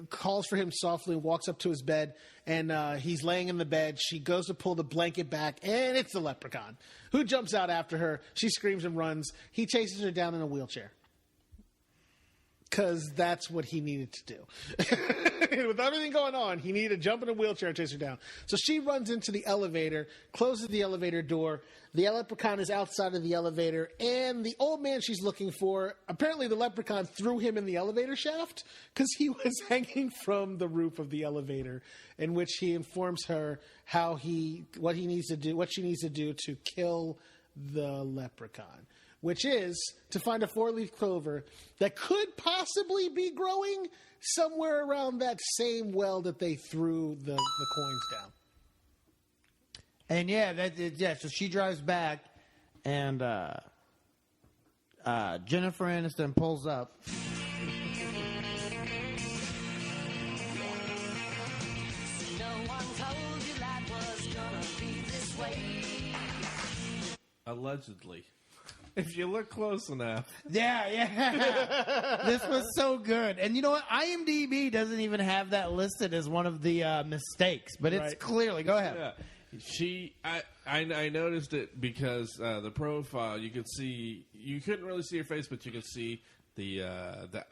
Speaker 3: calls for him softly and walks up to his bed. And he's laying in the bed. She goes to pull the blanket back, and it's the leprechaun who jumps out after her. She screams and runs. He chases her down in a wheelchair. Because that's what he needed to do. With everything going on, he needed to jump in a wheelchair and chase her down. So she runs into the elevator, closes the elevator door. The leprechaun is outside of the elevator, and the old man she's looking for, apparently the leprechaun threw him in the elevator shaft because he was hanging from the roof of the elevator, in which he informs her what she needs to do to kill the leprechaun. Which is to find a 4-leaf clover that could possibly be growing somewhere around that same well that they threw the coins down.
Speaker 2: And so she drives back, and Jennifer Aniston pulls up.
Speaker 4: Allegedly. If you look close enough.
Speaker 2: Yeah. This was so good. And you know what? IMDb doesn't even have that listed as one of the mistakes, but it's clearly. Go ahead.
Speaker 4: Yeah. I noticed it because the profile, you couldn't really see her face, but you could see the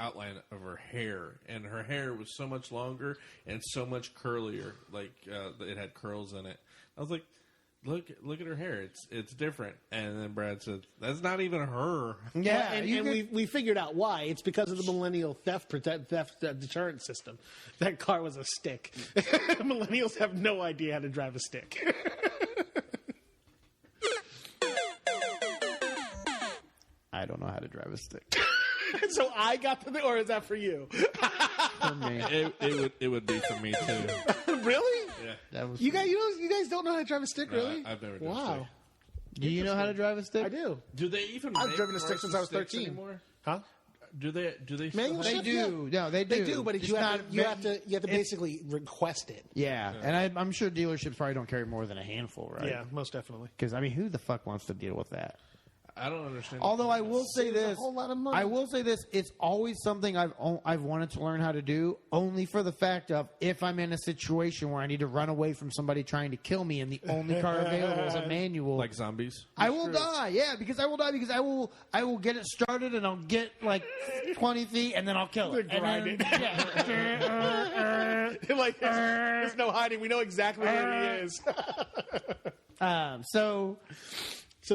Speaker 4: outline of her hair, and her hair was so much longer and so much curlier, like it had curls in it. I was like, Look at her hair. It's different. And then Brad said, "That's not even her."
Speaker 2: Yeah,
Speaker 3: and we figured out why. It's because of the millennial theft deterrent system. That car was a stick. Millennials have no idea how to drive a stick.
Speaker 2: I don't know how to drive a stick.
Speaker 3: So I got or is that for you?
Speaker 2: For me,
Speaker 4: it would be for me too.
Speaker 3: Really?
Speaker 4: Yeah.
Speaker 2: that was
Speaker 3: You guys don't know how to drive a stick, really?
Speaker 4: I've never done
Speaker 3: Wow.
Speaker 4: stick.
Speaker 2: Do you know how to drive a stick?
Speaker 3: I do.
Speaker 4: Do they even?
Speaker 3: I've
Speaker 4: make
Speaker 3: driven a stick since I was
Speaker 4: sticks
Speaker 3: 13.
Speaker 4: Anymore?
Speaker 3: Huh?
Speaker 4: Do they?
Speaker 3: Manual
Speaker 2: They
Speaker 3: shift,
Speaker 2: do.
Speaker 3: yeah.
Speaker 2: No, they do.
Speaker 3: They do, but
Speaker 2: It's
Speaker 3: you have
Speaker 2: not-
Speaker 3: to basically request it.
Speaker 2: Yeah, and I'm sure dealerships probably don't carry more than a handful, right?
Speaker 3: Yeah, most definitely.
Speaker 2: Because I mean, who the fuck wants to deal with that?
Speaker 4: I don't understand.
Speaker 2: Although I will say
Speaker 3: Saves a
Speaker 2: this,
Speaker 3: whole lot of money.
Speaker 2: I will say this: it's always something I've wanted to learn how to do, only for the fact of if I'm in a situation where I need to run away from somebody trying to kill me, and the only car available is a manual,
Speaker 4: like zombies.
Speaker 2: I will die. Yeah, because I will die because I will get it started and I'll get like 20 feet and then I'll kill it.
Speaker 3: Grind
Speaker 2: And
Speaker 3: it.
Speaker 2: Yeah.
Speaker 3: Like there's no hiding. We know exactly where he is. So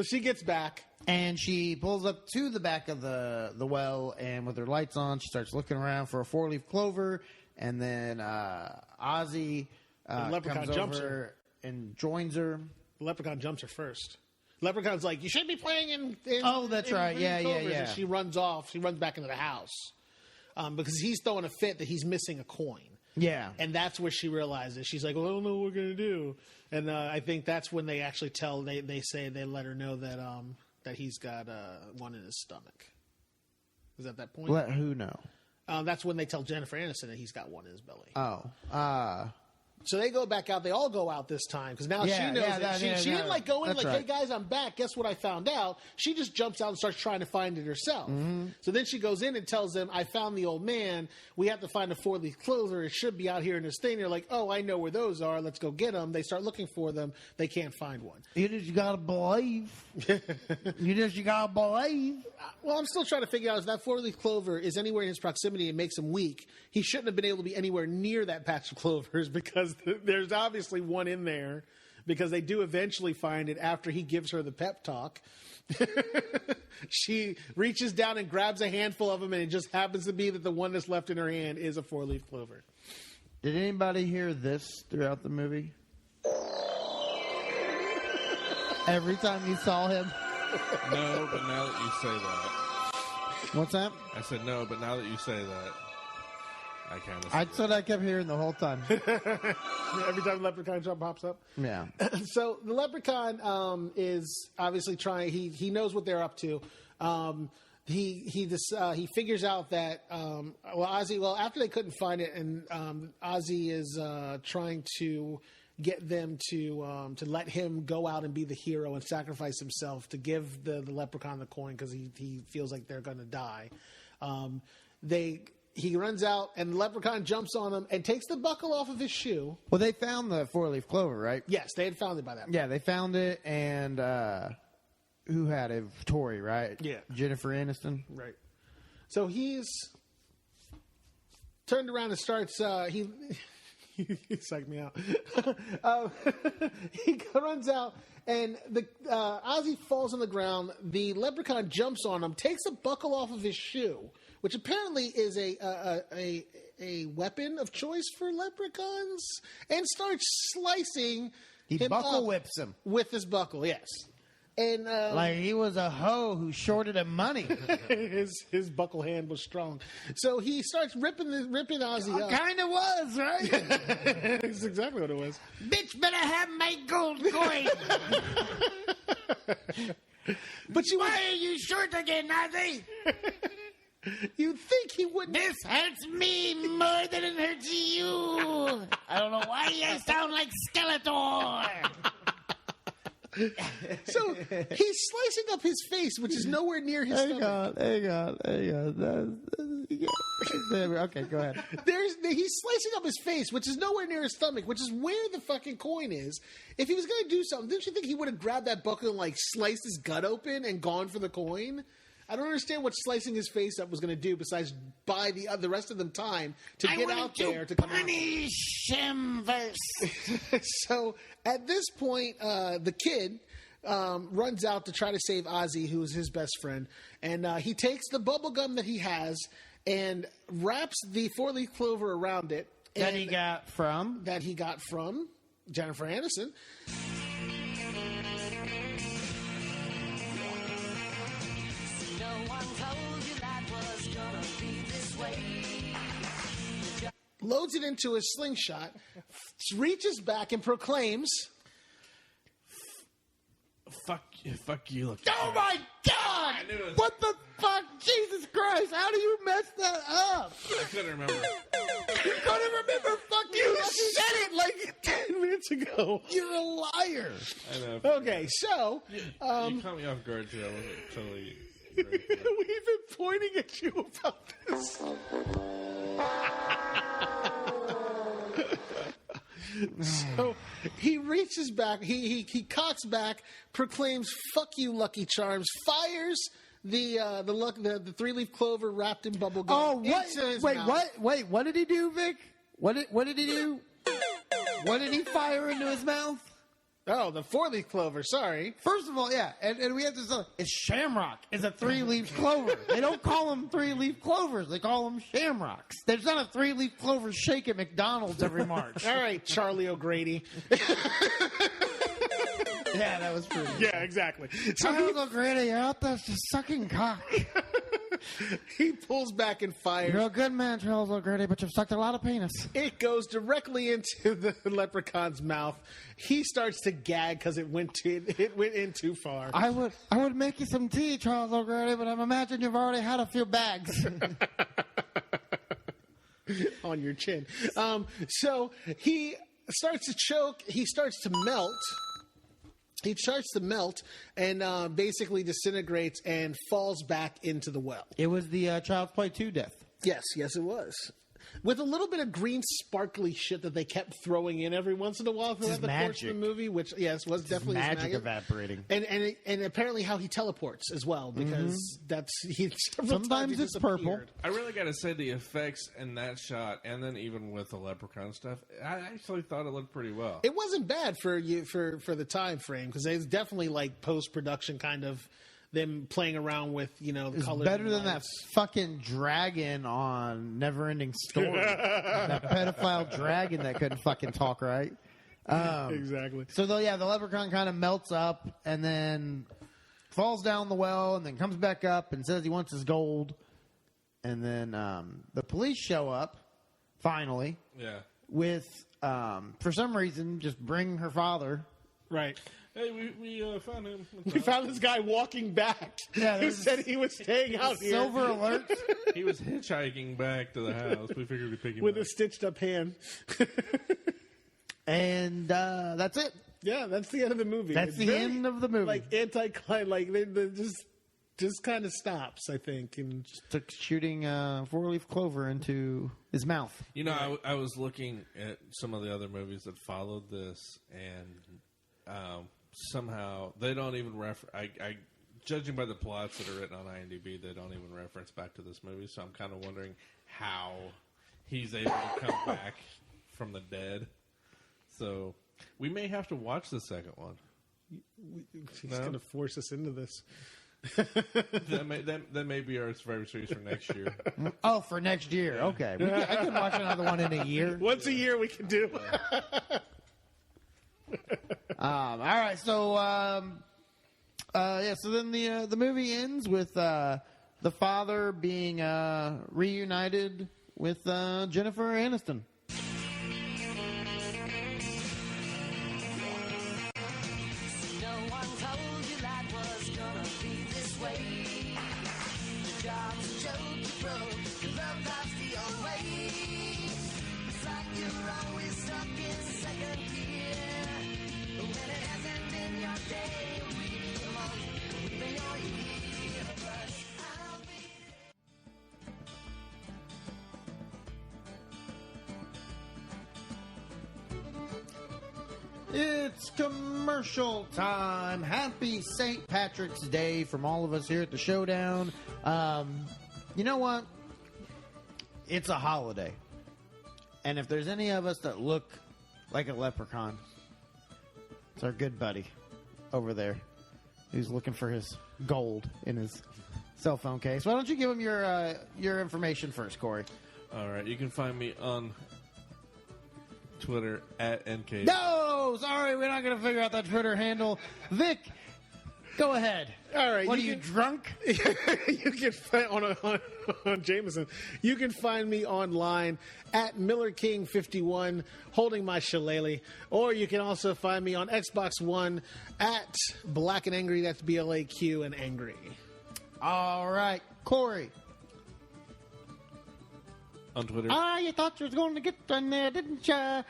Speaker 3: she gets back.
Speaker 2: And she pulls up to the back of the well, and with her lights on, she starts looking around for a 4-leaf clover. And then Ozzy
Speaker 3: leprechaun
Speaker 2: comes
Speaker 3: jumps
Speaker 2: over and joins her.
Speaker 3: The leprechaun jumps her first. Leprechaun's like, you should be playing in
Speaker 2: Oh, that's right. Yeah.
Speaker 3: And she runs off. She runs back into the house because he's throwing a fit that he's missing a coin.
Speaker 2: Yeah.
Speaker 3: And that's where she realizes. She's like, well, I don't know what we're going to do. And I think that's when they actually they let her know that he's got one in his stomach. Is that point?
Speaker 2: Let who know?
Speaker 3: That's when they tell Jennifer Aniston that he's got one in his belly.
Speaker 2: Oh.
Speaker 3: So they go back out. They all go out this time because now she knows it. She didn't like go in like, hey, guys, I'm back. Guess what I found out? She just jumps out and starts trying to find it herself. Mm-hmm. So then she goes in and tells them, I found the old man. We have to find a 4-leaf clover. It should be out here in this thing. They're like, oh, I know where those are. Let's go get them. They start looking for them. They can't find one.
Speaker 2: You just got to believe. You got to believe.
Speaker 3: Well, I'm still trying to figure out if that 4-leaf clover is anywhere in his proximity and makes him weak. He shouldn't have been able to be anywhere near that patch of clovers because there's obviously one in there because they do eventually find it after he gives her the pep talk. She reaches down and grabs a handful of them, and it just happens to be that the one that's left in her hand is a 4-leaf clover.
Speaker 2: Did anybody hear this throughout the movie? Every time you saw him?
Speaker 4: No, but now that you say that.
Speaker 2: What's that?
Speaker 4: I said no, but now that you say that, I kind of.
Speaker 2: That's what I kept hearing the whole time.
Speaker 3: Every time the leprechaun jump pops up.
Speaker 2: Yeah.
Speaker 3: So the leprechaun is obviously trying. He knows what they're up to. He figures out that Ozzy. Well, after they couldn't find it, and Ozzy is trying to get them to let him go out and be the hero and sacrifice himself to give the leprechaun the coin because he feels like they're going to die. He runs out, and the leprechaun jumps on him and takes the buckle off of his shoe.
Speaker 2: Well, they found the 4-leaf clover, right?
Speaker 3: Yes, they had found it by that point.
Speaker 2: Yeah, they found it, and who had it? Tori, right?
Speaker 3: Yeah.
Speaker 2: Jennifer Aniston.
Speaker 3: Right. So he's turned around and starts... he psyched me out. He runs out, and Ozzy falls on the ground. The leprechaun jumps on him, takes the buckle off of his shoe, which apparently is a weapon of choice for leprechauns, and starts slicing him
Speaker 2: buckle whips him
Speaker 3: with this buckle. Yes, and
Speaker 2: like he was a hoe who shorted him money.
Speaker 3: his buckle hand was strong, so he starts ripping Ozzy up.
Speaker 2: Kind of was, right?
Speaker 3: That's exactly what it was.
Speaker 2: Bitch, better have my gold coin.
Speaker 3: But
Speaker 2: why are you short again, Ozzy?
Speaker 3: You'd think he wouldn't.
Speaker 2: This hurts me more than it hurts you. I don't know why you sound like Skeletor.
Speaker 3: So he's slicing up his face, which is nowhere near his stomach.
Speaker 2: Hang on. Okay, go ahead.
Speaker 3: He's slicing up his face, which is nowhere near his stomach, which is where the fucking coin is. If he was going to do something, didn't you think he would have grabbed that buckle and like sliced his gut open and gone for the coin? I don't understand what slicing his face up was going to do besides buy the rest of them time to get out there to come out.
Speaker 2: Punish him first.
Speaker 3: So at this point, the kid runs out to try to save Ozzy, who is his best friend, and he takes the bubble gum that he has and wraps the 4-leaf clover around it.
Speaker 2: That he got from
Speaker 3: Jennifer Aniston. Loads it into his slingshot, reaches back and proclaims,
Speaker 4: Fuck you, Lucky
Speaker 2: Oh
Speaker 4: Charms.
Speaker 2: my God! What the fuck? Jesus Christ! How do you mess that up?
Speaker 4: I couldn't remember.
Speaker 2: You couldn't remember? Fuck you! You said it like
Speaker 3: 10 minutes ago.
Speaker 2: You're a liar.
Speaker 4: I know.
Speaker 3: Okay, so...
Speaker 4: you caught me off guard, too. I wasn't totally... ready for that.
Speaker 3: We've been pointing at you about this. So he reaches back, he cocks back, proclaims "fuck you, Lucky Charms," fires the 3-leaf clover wrapped in bubble gum.
Speaker 2: Oh, what?
Speaker 3: into his
Speaker 2: Wait,
Speaker 3: mouth.
Speaker 2: what? Wait, what did he do, Vic? What did he do? What did he fire into his mouth?
Speaker 3: Oh, the 4-leaf clover. Sorry.
Speaker 2: First of all, yeah, and we have to say it's shamrock. It's a 3-leaf clover. They don't call them 3-leaf clovers. They call them shamrocks. There's not a 3-leaf clover shake at McDonald's every March.
Speaker 3: All right, Charlie O'Grady.
Speaker 2: Yeah, that was pretty.
Speaker 3: Yeah, exactly. So
Speaker 2: Charles O'Grady, you're out there just sucking cock.
Speaker 3: he pulls back and fires.
Speaker 2: You're a good man, Charles O'Grady, but you've sucked a lot of penis.
Speaker 3: It goes directly into the leprechaun's mouth. He starts to gag because it went in too far.
Speaker 2: I would make you some tea, Charles O'Grady, but I imagine you've already had a few bags.
Speaker 3: On your chin. So he starts to choke. He starts to melt. He starts to melt and basically disintegrates and falls back into the well.
Speaker 2: It was the Child's Play 2 death.
Speaker 3: Yes, it was. With a little bit of green sparkly shit that they kept throwing in every once in a while throughout the course of the movie, which, yes, was definitely his
Speaker 2: magic evaporating.
Speaker 3: And apparently how he teleports as well, because
Speaker 2: Sometimes it's purple.
Speaker 4: I really got to say the effects in that shot, and then even with the leprechaun stuff, I actually thought it looked pretty well.
Speaker 3: It wasn't bad for the time frame, because it's definitely like post-production kind of them playing around with,
Speaker 2: It's
Speaker 3: colors.
Speaker 2: better than that fucking dragon on Neverending Story. That pedophile dragon that couldn't fucking talk right.
Speaker 3: Exactly.
Speaker 2: So, the leprechaun kind of melts up and then falls down the well and then comes back up and says he wants his gold. And then the police show up, finally, with, for some reason, just bring her father.
Speaker 3: Right.
Speaker 4: Hey, we found him.
Speaker 3: We found this guy walking back.
Speaker 2: Yeah,
Speaker 3: who said he was staying out here.
Speaker 2: Silver alert.
Speaker 4: He was hitchhiking back to the house. We figured we'd pick him
Speaker 3: with
Speaker 4: up.
Speaker 3: a stitched up hand.
Speaker 2: And that's it.
Speaker 3: Yeah, that's the end of the movie.
Speaker 2: That's the end of the movie.
Speaker 3: Like anti-climax, like they just kind of stops, I think, and
Speaker 2: took shooting 4-leaf clover into his mouth.
Speaker 4: I was looking at some of the other movies that followed this, and somehow they don't even I judging by the plots that are written on IMDb, they don't even reference back to this movie. So I'm kind of wondering how he's able to come back from the dead. So we may have to watch the second one.
Speaker 3: He's going to force us into this.
Speaker 4: that may be our Survivor Series for next year.
Speaker 2: Oh, for next year. Okay. I can watch another one in a year.
Speaker 3: Once a year we can do.
Speaker 2: All right. So, so then the movie ends with the father being reunited with Jennifer Aniston. It's commercial time. Happy St. Patrick's Day from all of us here at the Showdown. You know what? It's a holiday. And if there's any of us that look like a leprechaun, it's our good buddy over there who's looking for his gold in his cell phone case. Why don't you give him your information first, Corey?
Speaker 4: All right. You can find me on Twitter at NK.
Speaker 2: No! Sorry, we're not going to figure out that Twitter handle. Vic, go ahead.
Speaker 3: All right.
Speaker 2: What, are you drunk?
Speaker 3: You can find on Jameson. You can find me online at MillerKing51 holding my shillelagh. Or you can also find me on Xbox One at Black and Angry. That's BLAQ and Angry.
Speaker 2: All right. Corey.
Speaker 4: On Twitter.
Speaker 2: You thought you was going to get in there, didn't you?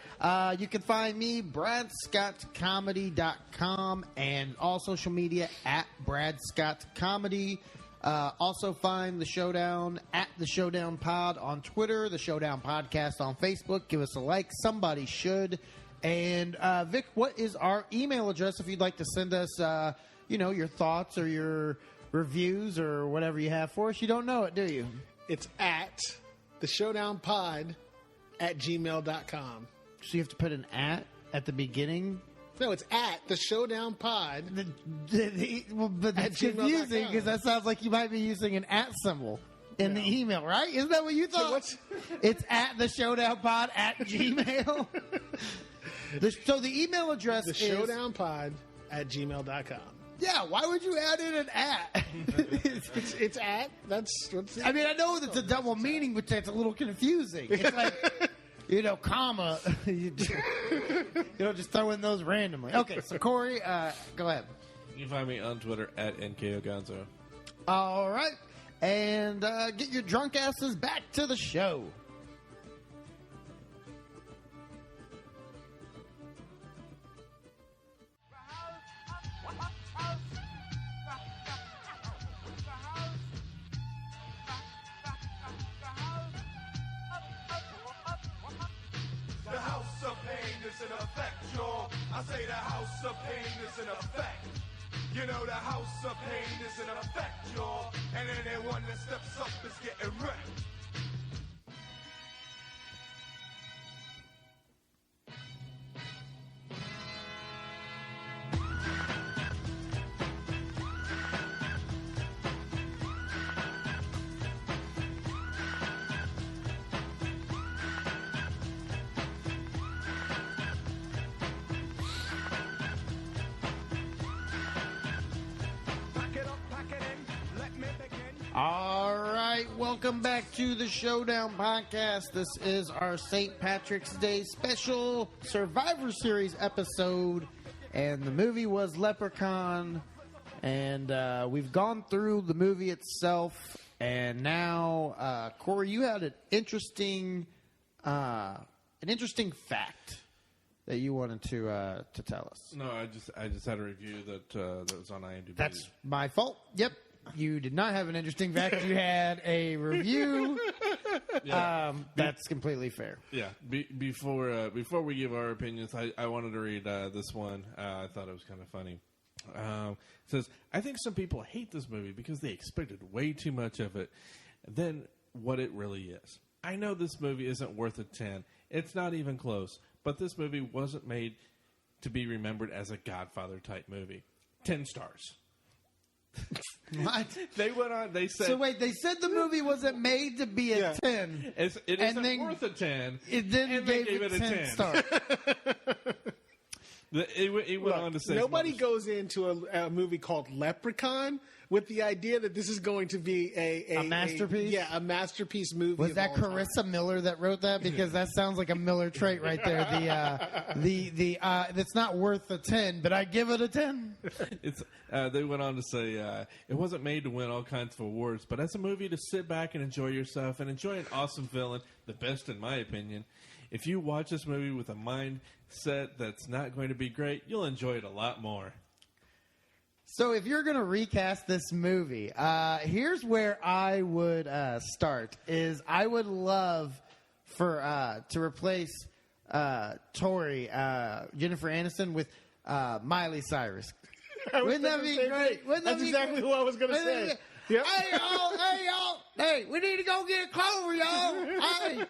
Speaker 2: You can find me, BradScottComedy.com, and all social media at BradScottComedy. Also find The Showdown at The Showdown Pod on Twitter, The Showdown Podcast on Facebook. Give us a like. Somebody should. And, Vic, what is our email address if you'd like to send us, your thoughts or your reviews or whatever you have for us? You don't know it, do you?
Speaker 3: It's at theshowdownpod at gmail.com.
Speaker 2: So you have to put an at the beginning?
Speaker 3: No, it's at theshowdownpod.
Speaker 2: But that's confusing because that sounds like you might be using an at symbol in the email, right? Isn't that what you thought?
Speaker 3: So
Speaker 2: it's at theshowdownpod at gmail. So the email address is
Speaker 3: theshowdownpod @gmail.com.
Speaker 2: Yeah, why would you add in an at?
Speaker 3: It's at. That's what's.
Speaker 2: I mean, I know that's a double meaning, but that's a little confusing. It's like, comma. you don't just throw in those randomly. Okay, so Corey, go ahead.
Speaker 4: You can find me on Twitter @NKOGonzo.
Speaker 2: All right, and get your drunk asses back to the show.
Speaker 5: The house of pain is in effect, y'all. I say the house of pain is in effect. You know the house of pain is in effect, y'all. And anyone that steps up is getting wrecked.
Speaker 2: All right, welcome back to the Showdown Podcast. This is our St. Patrick's Day special Survivor Series episode, and the movie was Leprechaun, and we've gone through the movie itself, and now, Corey, you had an interesting fact that you wanted to tell us.
Speaker 4: No, I just had a review that was on IMDb.
Speaker 2: That's my fault. Yep. You did not have an interesting fact. You had a review.
Speaker 4: Yeah.
Speaker 2: That's completely fair.
Speaker 4: Yeah. Before we give our opinions, I wanted to read this one. I thought it was kind of funny. It says, I think some people hate this movie because they expected way too much of it than what it really is. I know this movie isn't worth a 10. It's not even close. But this movie wasn't made to be remembered as a Godfather-type movie. 10 stars.
Speaker 2: What?
Speaker 4: They went on. They said.
Speaker 2: So wait, they said the movie wasn't made to be a 10.
Speaker 4: It isn't
Speaker 2: then
Speaker 4: worth a 10.
Speaker 2: It then
Speaker 4: and
Speaker 2: gave
Speaker 4: they gave
Speaker 2: it
Speaker 4: it a
Speaker 2: 10
Speaker 4: 10.
Speaker 2: stars.
Speaker 4: It went on to say
Speaker 3: Nobody goes into a movie called Leprechaun with the idea that this is going to be a
Speaker 2: masterpiece?
Speaker 3: a masterpiece movie.
Speaker 2: Was
Speaker 3: of
Speaker 2: that
Speaker 3: all time.
Speaker 2: Carissa Miller that wrote that? Because that sounds like a Miller trait right there. That's not worth a 10, but I give it a 10.
Speaker 4: They went on to say it wasn't made to win all kinds of awards, but as a movie to sit back and enjoy yourself and enjoy an awesome villain, the best in my opinion. If you watch this movie with a mindset that's not going to be great, you'll enjoy it a lot more.
Speaker 2: So if you're going to recast this movie, here's where I would start. Is I would love for to replace Tori, Jennifer Aniston, with Miley Cyrus. Wouldn't that be great?
Speaker 3: That's exactly who I was going to say. Yep.
Speaker 2: Hey y'all, hey, we need to go get Clover, y'all. Hey,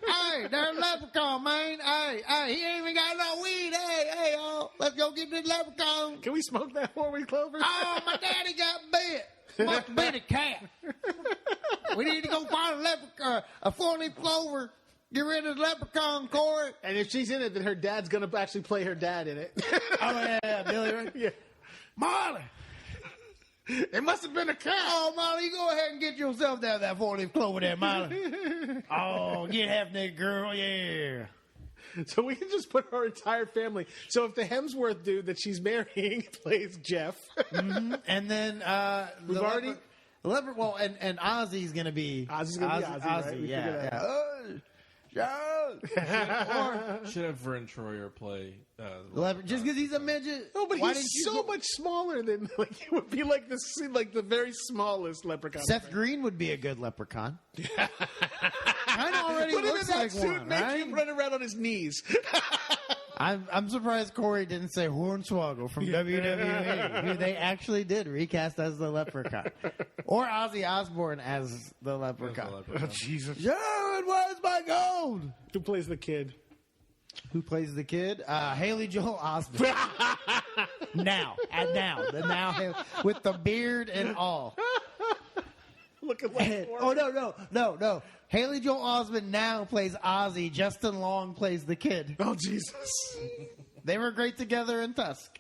Speaker 2: there's Leprechaun, man. Hey, he ain't even got no weed. Hey, y'all, let's go get this Leprechaun.
Speaker 3: Can we smoke that 4-week clover?
Speaker 2: Oh, my daddy got bit. Must have been a cat. We need to go find a leprechaun, a 4-leaf clover. Get rid of the Leprechaun, Corey.
Speaker 3: And if she's in it, then her dad's going to actually play her dad in it.
Speaker 2: Oh yeah, Billy. Right?
Speaker 3: Yeah.
Speaker 2: Molly.
Speaker 3: It must have been a cat.
Speaker 2: Oh, Molly, you go ahead and get yourself down that 4-leaf clover there, Molly. Oh, get half-naked girl, yeah.
Speaker 3: So we can just put her entire family. So if the Hemsworth dude that she's marrying plays Jeff.
Speaker 2: Mm-hmm. And then
Speaker 3: We've already...
Speaker 2: Well, and Ozzy's going to be...
Speaker 3: Ozzy's going to be Ozzy, right? We figured that out.
Speaker 4: Should have Vern Troyer play
Speaker 2: just because he's a midget.
Speaker 3: No, but he's so much smaller than it would be like the very smallest leprechaun.
Speaker 2: Seth Green would be a good leprechaun. Kind of already looks like one,
Speaker 3: make
Speaker 2: right?
Speaker 3: him run around on his knees.
Speaker 2: I'm surprised Corey didn't say Hornswoggle from WWE, who they actually did recast as the Leprechaun, or Ozzy Osbourne as the Leprechaun.
Speaker 3: Oh, Jesus!
Speaker 2: Yeah, it was my gold.
Speaker 3: Who plays the kid?
Speaker 2: Who plays the kid? Haley Joel Osment. now, with the beard and all.
Speaker 3: Looking like
Speaker 2: No. Haley Joel Osment now plays Ozzy. Justin Long plays the kid.
Speaker 3: Oh, Jesus.
Speaker 2: They were great together in Tusk.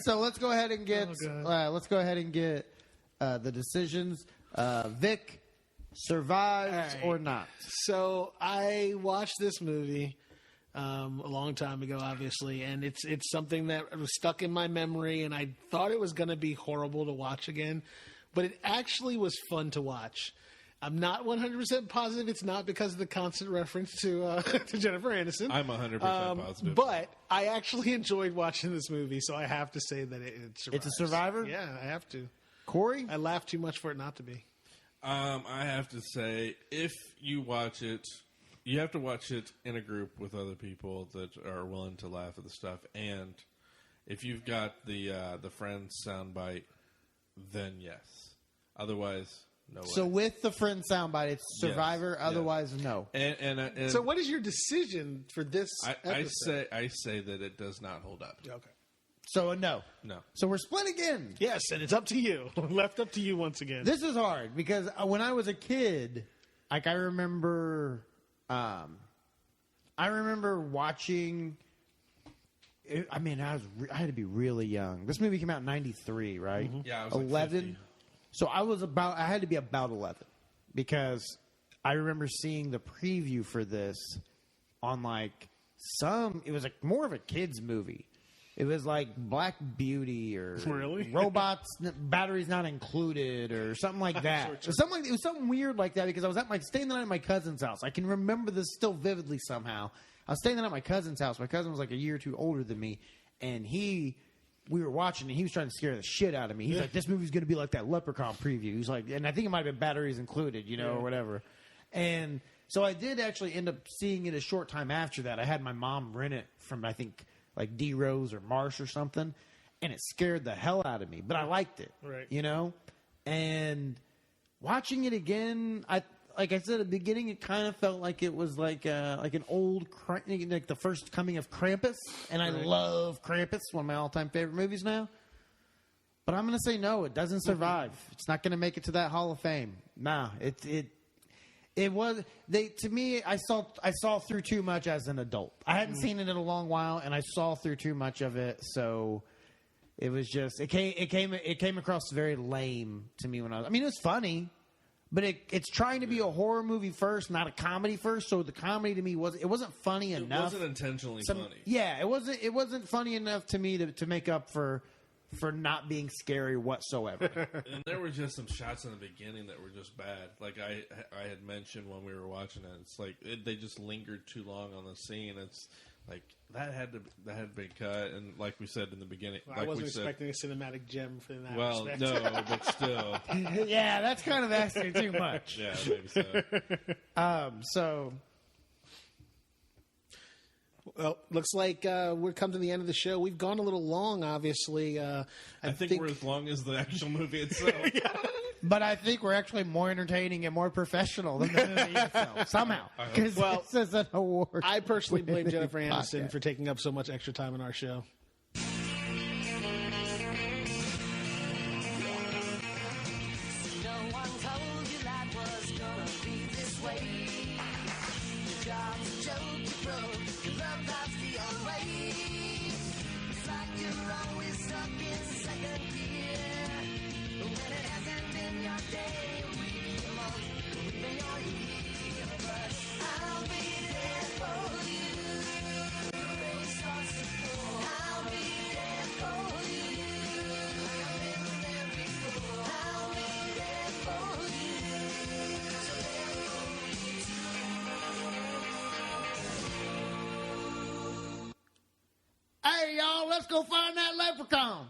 Speaker 2: So let's go ahead and get the decisions. Vic, survives or not?
Speaker 3: So I watched this movie a long time ago, obviously, and it's something that was stuck in my memory, and I thought it was going to be horrible to watch again, but it actually was fun to watch. I'm not 100% positive it's not because of the constant reference to Jennifer Aniston.
Speaker 4: I'm 100% positive.
Speaker 3: But I actually enjoyed watching this movie, so I have to say that it survives.
Speaker 2: It's a survivor?
Speaker 3: Yeah, I have to.
Speaker 2: Corey?
Speaker 3: I laughed too much for it not to be.
Speaker 4: I have to say, if you watch it, you have to watch it in a group with other people that are willing to laugh at the stuff. And if you've got the Friends soundbite, then yes. Otherwise, no way.
Speaker 2: So with the Friends soundbite, it's survivor.
Speaker 4: Yes.
Speaker 2: Otherwise, no.
Speaker 4: And
Speaker 3: So what is your decision for this episode?
Speaker 4: I say that it does not hold up.
Speaker 3: Okay.
Speaker 2: So a no.
Speaker 4: No.
Speaker 2: So we're split again.
Speaker 3: Yes, and it's up to you. Left up to you once again.
Speaker 2: This is hard because when I was a kid, like I remember watching. I mean, I had to be really young. This movie came out in '93, right?
Speaker 3: Mm-hmm.
Speaker 4: Yeah, I was
Speaker 2: 11.
Speaker 4: 50.
Speaker 2: So I had to be about 11 because I remember seeing the preview for this on it was more of a kids movie. It was like Black Beauty or
Speaker 3: Really?
Speaker 2: Robots, Batteries Not Included or something like that. It was something weird like that because I was staying the night at my cousin's house. I can remember this still vividly somehow. I was staying the night at my cousin's house. My cousin was like a year or two older than me, and we were watching, and he was trying to scare the shit out of me. He's like, this movie's going to be like that Leprechaun preview. He's like, and I think it might have been Batteries Included, or whatever. And so I did actually end up seeing it a short time after that. I had my mom rent it from, I think, like D Rose or Marsh or something, and it scared the hell out of me. But I liked it,
Speaker 3: Right.
Speaker 2: And watching it again, like I said at the beginning, it kind of felt like it was like an old, like the first coming of Krampus, and I love Krampus, one of my all-time favorite movies now. But I'm going to say no, it doesn't survive. It's not going to make it to that Hall of Fame. Nah, It was to me. I saw through too much as an adult. I hadn't seen it in a long while, and I saw through too much of it. So it was just it came across very lame to me when I mean, it was funny, but it's trying to be a horror movie first, not a comedy first. So the comedy to me wasn't funny enough.
Speaker 4: It wasn't intentionally funny.
Speaker 2: Yeah, it wasn't funny enough to me to make up for not being scary whatsoever.
Speaker 4: And there were just some shots in the beginning that were just bad. Like I had mentioned when we were watching it, it's like they just lingered too long on the scene. It's like that had been cut. And like we said in the beginning,
Speaker 3: Well, I wasn't expecting a cinematic gem for that.
Speaker 4: Well,
Speaker 3: respect.
Speaker 4: no, but still,
Speaker 2: Yeah, that's kind of asking too much.
Speaker 4: yeah, maybe so.
Speaker 2: So
Speaker 3: Well, looks like we're come to the end of the show. We've gone a little long, obviously. I
Speaker 4: think we're as long as the actual movie itself.
Speaker 2: but I think we're actually more entertaining and more professional than the movie itself somehow. Because this is an award.
Speaker 3: I personally blame Jennifer
Speaker 2: winning
Speaker 3: Aniston
Speaker 2: podcast.
Speaker 3: for taking up so much extra time in our show.
Speaker 6: No one told you life was gonna be this way. Your job's a joke, you broke. Your love life's the old way. It's like you're always stuck in second gear. But when it hasn't been your day, or week, your month, or even your year. But I'll be there for you. The rain starts to pour. I'll be there for you. Like I've been there before. I'll be there for you. So there for me too.
Speaker 2: Hey, y'all, let's go find that leprechaun.